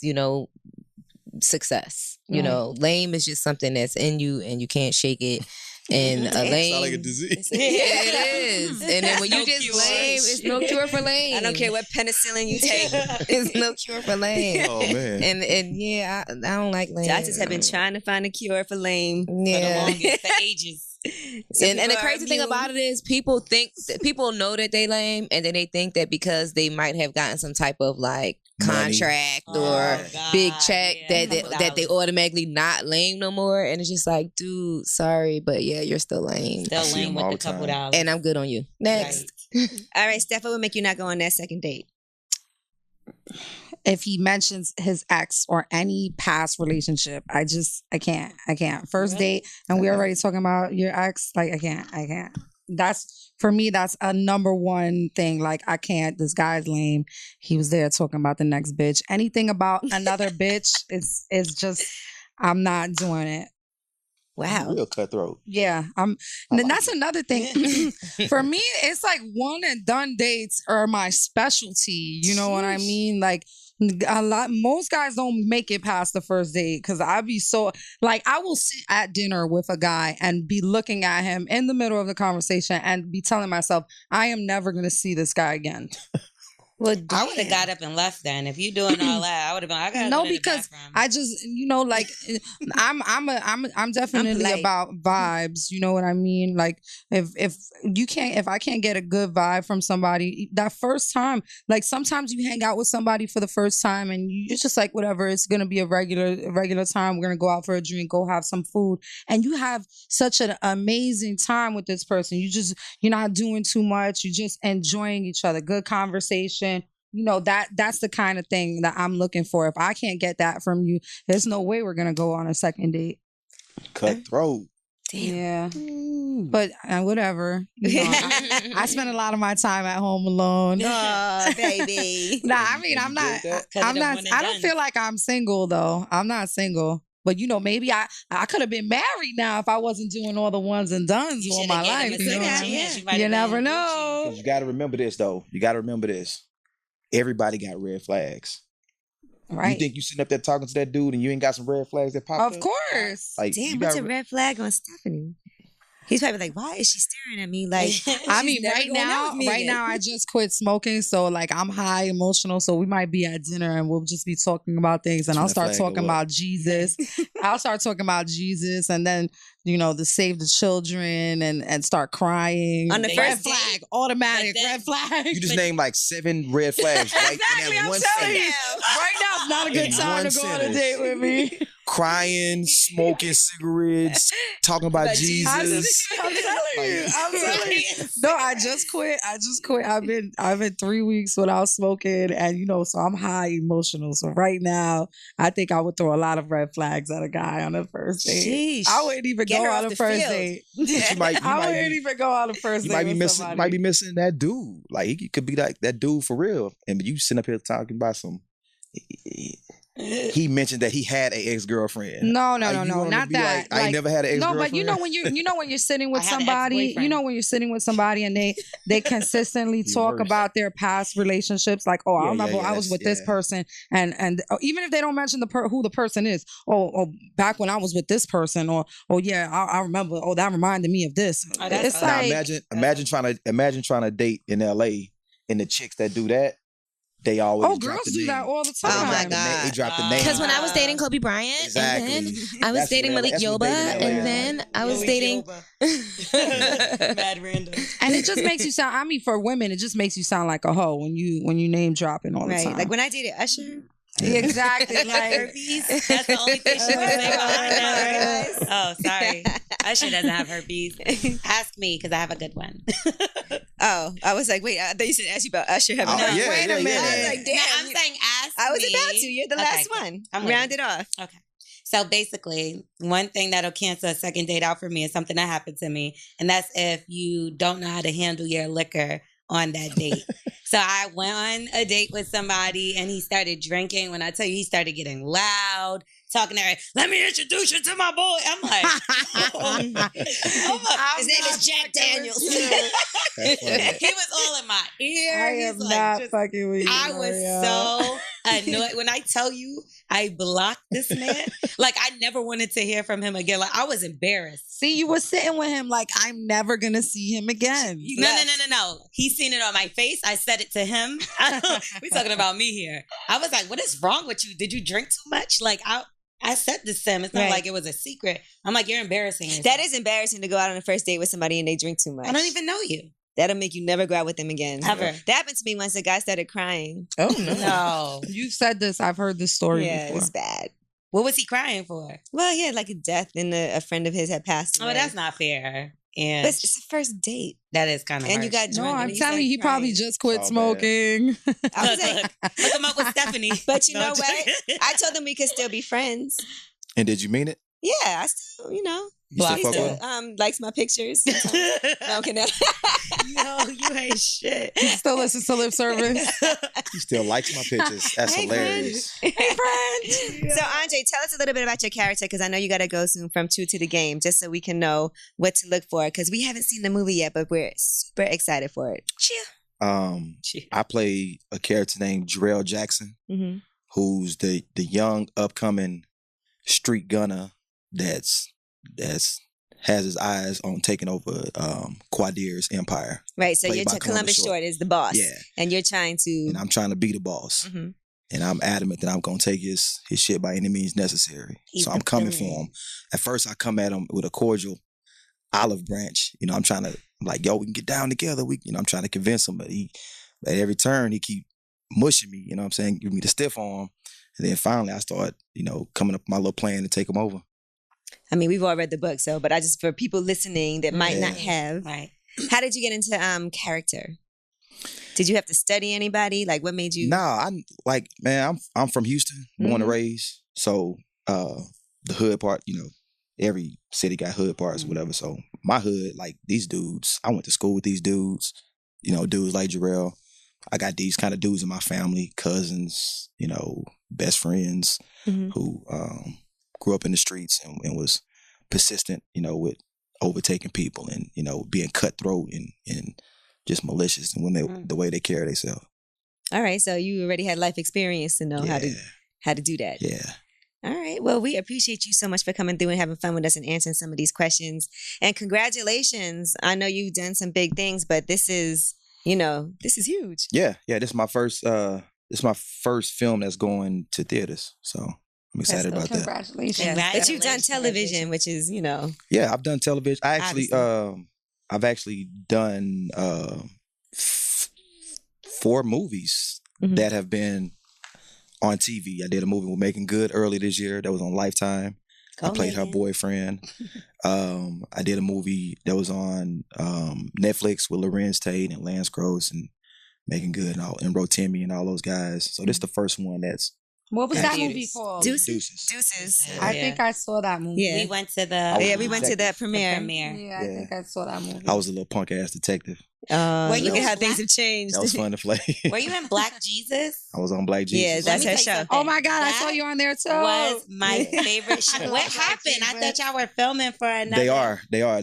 success. Lame is just something that's in you and you can't shake it. And a lame Sound like a disease. Yeah, it is. And then when you No just cure. lame, it's no cure for lame. I don't care what penicillin you take. It's no cure for lame. Oh man. And yeah, I don't like lame. Doctors have been trying to find a cure for lame. For the Yeah. longest, the ages. Some And the people are crazy thing immune. about it is people know that they lame, and then they think that because they might have gotten some type of like Money. contract Oh, or God, big check yeah. that they automatically not lame no more. And it's just like, dude, sorry, but yeah, you're still lame. Still see lame them all with the a couple time. dollars. And I'm good on you. Next. All right, Steph, what would make you not go on that second date? If he mentions his ex or any past relationship, I can't. First Really? date, and we're already talking about your ex. Like I can't. That's for me. That's a number one thing. Like I can't. This guy's lame. He was there talking about the next bitch. Anything about another bitch is just. I'm not doing it. Wow. Real cutthroat. Yeah, and that's another thing. For me, it's like one and done dates are my specialty. You know what I mean? Like most guys don't make it past the first date because I be so like I will sit at dinner with a guy and be looking at him in the middle of the conversation and be telling myself I am never going to see this guy again. Well, I would have got up and left then. If you doing all that, I would have been. I got No, because I just like I'm definitely polite. about vibes. You know what I mean? Like if I can't get a good vibe from somebody that first time, like sometimes you hang out with somebody for the first time and you're just like whatever. It's gonna be a regular time. We're gonna go out for a drink, go have some food, and you have such an amazing time with this person. You're not doing too much. You're just enjoying each other. Good conversation. That's the kind of thing that I'm looking for. If I can't get that from you, there's no way we're gonna go on a second date. Cutthroat. Yeah, but whatever. I spend a lot of my time at home alone. oh, baby. Nah, I mean I'm not. I'm not. I don't feel like I'm single though. I'm not single. But maybe I could have been married now if I wasn't doing all the ones and dones all my life. You know what I mean? You never know. 'Cause you got to remember this though. You got to remember this. Everybody got red flags. Right. You think you sitting up there talking to that dude and you ain't got some red flags that pop up? Of course. Like, Damn, you what's a gotta- red flag on Stephanie? He's probably like, why is she staring at me? Like, I she's mean, never right going out with me again. now, I just quit smoking, so like I'm high emotional. So we might be at dinner and we'll just be talking about things, and Turn I'll that start flag talking or what? about Jesus. I'll start talking about Jesus, and then the save the children and start crying. On the red first flag, date? automatic But then- red flag. You just named like 7 red flags right Exactly, in that I'm one telling you. sentence. Right now, it's not a good In time one to go on a sentence. date with me. Crying, smoking cigarettes, talking about But Jesus. I'm telling you. No, I just quit. I've been 3 weeks without smoking, and so I'm high emotional. So right now, I think I would throw a lot of red flags at a guy on the first date. Sheesh. I wouldn't even Get go her on off the the first field. date. You might I wouldn't be- even go on the first You date. might be with missing. somebody. Might be missing that dude. Like he could be like that dude for real. And you sitting up here talking about some. he mentioned that he had a ex-girlfriend. No, Like, you want him not to be that. like, I ain't never had an No, ex-girlfriend. but you know when you're sitting with I had an somebody, ex-boyfriend. you know when you're sitting with somebody and they consistently talk Worse. about their past relationships, like, oh, I Yeah, remember yeah, I was with that's- this person, and even if they don't mention who the person is, oh, back when I was with this person, or yeah, I remember, oh, that reminded me of this. Oh, that's It's ugly. Now like, imagine trying to date in LA, and the chicks that do that, they always oh, drop girls the do name. that all the Oh time. my They God. drop the name. Because when I was dating Kobe Bryant, Exactly. and then I was That's dating what Malik that's what Yoba, dating in LA and is then I was Malik dating. Mad random. And it just makes you sound. I mean, for women, it just makes you sound like a hoe when you name dropping all the Right. time. Like when I dated Usher. Exactly. Like Herpes. That's the only thing she would say behind that. Guys. Oh, sorry. Usher doesn't have herpes. Ask me because I have a good one. Oh, I was like, wait, I thought you said ask you about Usher having Oh, no. yeah, Wait yeah, a minute. yeah. I was like, damn. No, I'm saying ask I was me. about to. You're the Okay, last good. one. I'm Round waiting. it off. Okay. So basically, one thing that'll cancel a second date out for me is something that happened to me. And that's if you don't know how to handle your liquor on that date. So I went on a date with somebody and he started drinking. When I tell you he started getting loud, talking to her, let me introduce you to my boy. I'm like, His name is Jack Daniels. That's funny. he was all in my ear. I He's am like, not just- fucking with you. I was L'Oreal. so annoyed. When I tell you I blocked this man, like I never wanted to hear from him again. Like I was embarrassed. See, you were sitting with him like I'm never gonna see him again. No. He's seen it on my face. I said it to him. We're talking about me here. I was like, what is wrong with you? Did you drink too much? Like I said this to him. It's not Right. like it was a secret. I'm like, you're embarrassing yourself. That is embarrassing to go out on a first date with somebody and they drink too much. I don't even know you. That'll make you never go out with them again. Ever. That happened to me once a guy started crying. Oh no. No. You've said this. I've heard this story Yeah, it before. was bad. What was he crying for? Well, he had like a death and a friend of his had passed away. Oh, that's not fair. But And it's the first date. that is kind of And you got No, drunk. I'm and telling you, he probably started just quit It's all smoking. crying. I was look, like, look him up with Stephanie. but you No, know I'm what? joking. I told them we could still be friends. And did you mean it? Yeah, I still, You Block still he fuck him. with still him? likes my pictures. No, okay, no. Yo, you ain't shit. Still listens to lip service. He still likes my pictures. That's Hey, hilarious. Hey, friend. So, Andre, tell us a little bit about your character because I know you got to go soon from 2 to the game just so we can know what to look for because we haven't seen the movie yet, but we're super excited for it. I play a character named Jarrell Jackson, Mm-hmm. who's the young upcoming street gunner that's has his eyes on taking over Quadir's empire. Right. So, Played you're by Columbus Columbus Short Short. is the boss. Yeah. And you're trying to. And I'm trying to be the boss. Mhm. And I'm adamant that I'm gonna take his shit by any means necessary. He's so I'm the coming villain. for him. At first I come at him with a cordial olive branch. You know, I'm like, yo, we can get down together. I'm trying to convince him, but at every turn he keep mushing me, you know what I'm saying, give me the stiff arm. And then finally I start, coming up with my little plan to take him over. I mean, we've all read the book, for people listening that might not have. Right. How did you get into character? Did you have to study anybody? Like, what made you? Nah, I'm from Houston, born and raised. So the hood part, every city got hood parts, whatever. So my hood, like these dudes, I went to school with these dudes, dudes like Jarrell. I got these kind of dudes in my family, cousins, best friends Mhm. who grew up in the streets and was persistent, with overtaking people and, being cutthroat and just malicious and the way they carry themselves. All right, so you already had life experience to know how to do that. Yeah. All right. Well, we appreciate you so much for coming through and having fun with us and answering some of these questions. And congratulations. I know you've done some big things, but this is huge. Yeah. This is my first film that's going to theaters. So I'm excited about that. Congratulations. Yeah. But you've done television, which is, Yeah, I've done television. Obviously. I've actually done 4 movies Mhm. that have been on TV. I did a movie with Making Good early this year that was on Lifetime. I played her boyfriend. I did a movie that was on Netflix with Lorenz Tate and Lance Gross and Making Good and Rotimi and all those guys. So this is the first one that's What was that movie Deuces. called? Deuces. I think I saw that movie. Yeah. We went to the Yeah, we went to the premiere. Yeah, I think I saw that movie. I was a little punk ass detective. Were you Look at how black? things have changed. That was fun to play. Were you in Black Jesus? I was on Black Jesus. Yeah, that's Let her me tell you show. something. Oh my God, I That saw you on there too. Was my favorite show. What happened? I thought y'all were filming for another. They are.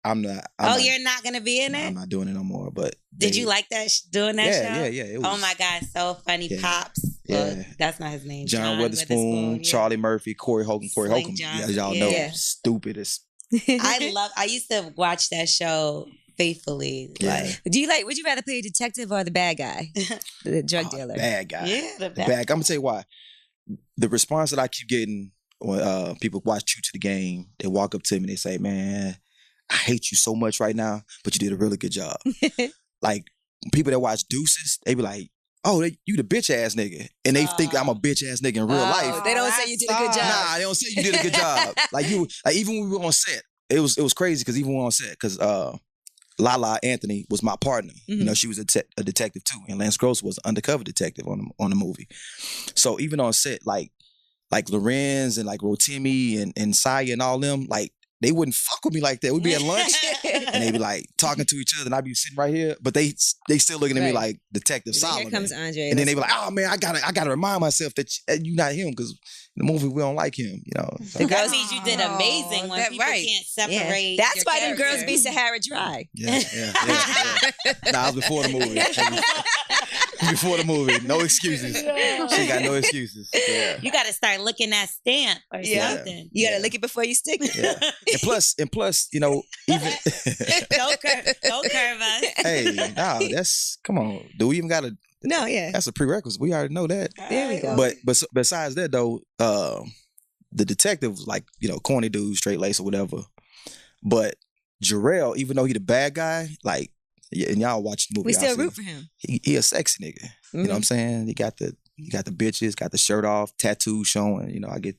I'm not. You're not gonna be in No, it? I'm not doing it no more. But Did you like that doing that show? Yeah. It was, Oh my God, so funny. Yeah. Pops. Yeah. Well, that's not his name. John Witherspoon, yeah. Charlie Murphy, Corey Holcomb. Sling John. As y'all Yeah. know, stupid as I used to watch that show faithfully. Yeah. Like, Would you rather play a detective or the bad guy? The drug dealer. bad guy. yeah, the The bad. I'm gonna tell you why. The response that I keep getting when people watch True to the Game, they walk up to me and they say, "Man, I hate you so much right now, but you did a really good job." Like people that watch Deuces, they be like, "Oh, you the bitch ass nigga," and they think I'm a bitch ass nigga in real life. They don't say you did a good job. Nah, they don't say you did a good job. Like even when we were on set, it was crazy because even when we were on set, because Lala Anthony was my partner. You know, she was a detective too, and Lance Gross was an undercover detective on the movie. So even on set, like Lorenz and like Rotimi and Saya and all them, like they wouldn't fuck with me like that. We'd be at lunch and they'd be like talking to each other, and I'd be sitting right here, but they still looking at me like Detective Solomon. Here comes Andre. And then they be like, "Oh man, I gotta remind myself that you not him because in the movie we don't like him." You know. So, That means you did amazing when people can't separate. That's your why them girls character. be Sahara Dry. yeah. Nah, it was before the movie. Before the movie, no excuses. She got no excuses. Yeah. You got to start looking that stamp or Yeah. something. You gotta lick it before you stick it. Yeah. And plus, you know, even Don't curve us. hey, nah, come on. Do we even gotta No, yeah. that's a prerequisite. We already know that. There we go. But besides that though, the detective was like, you know, corny dude, straight lace or whatever. But Jarrell, even though he the bad guy, like, and y'all watch the movie, We still y'all see, root for him. he a sexy nigga. You know what I'm saying? He got the bitches, got the shirt off, tattoos showing. You know, I get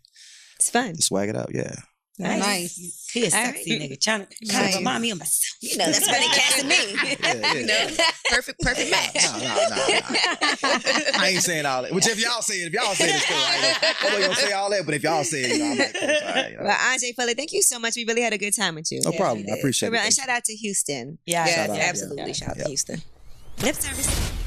It's fun. to swag it up. Yeah. Nice. He a sexy nigga. Trying to Nice. remind me of myself. You know, that's why they casted me. Yeah. You know, perfect match. Nah. I ain't saying all that. Which if y'all say it, it's cool. I'm not gonna say all that, but if y'all say it, you know, I'm like, cool, all right, you know. Well, Andre Fuller, thank you so much. We really had a good time with you. No problem. I appreciate For real. it. And shout out to Houston. Yeah, Shout out. Absolutely. Yeah. Shout out to Houston. Lip service.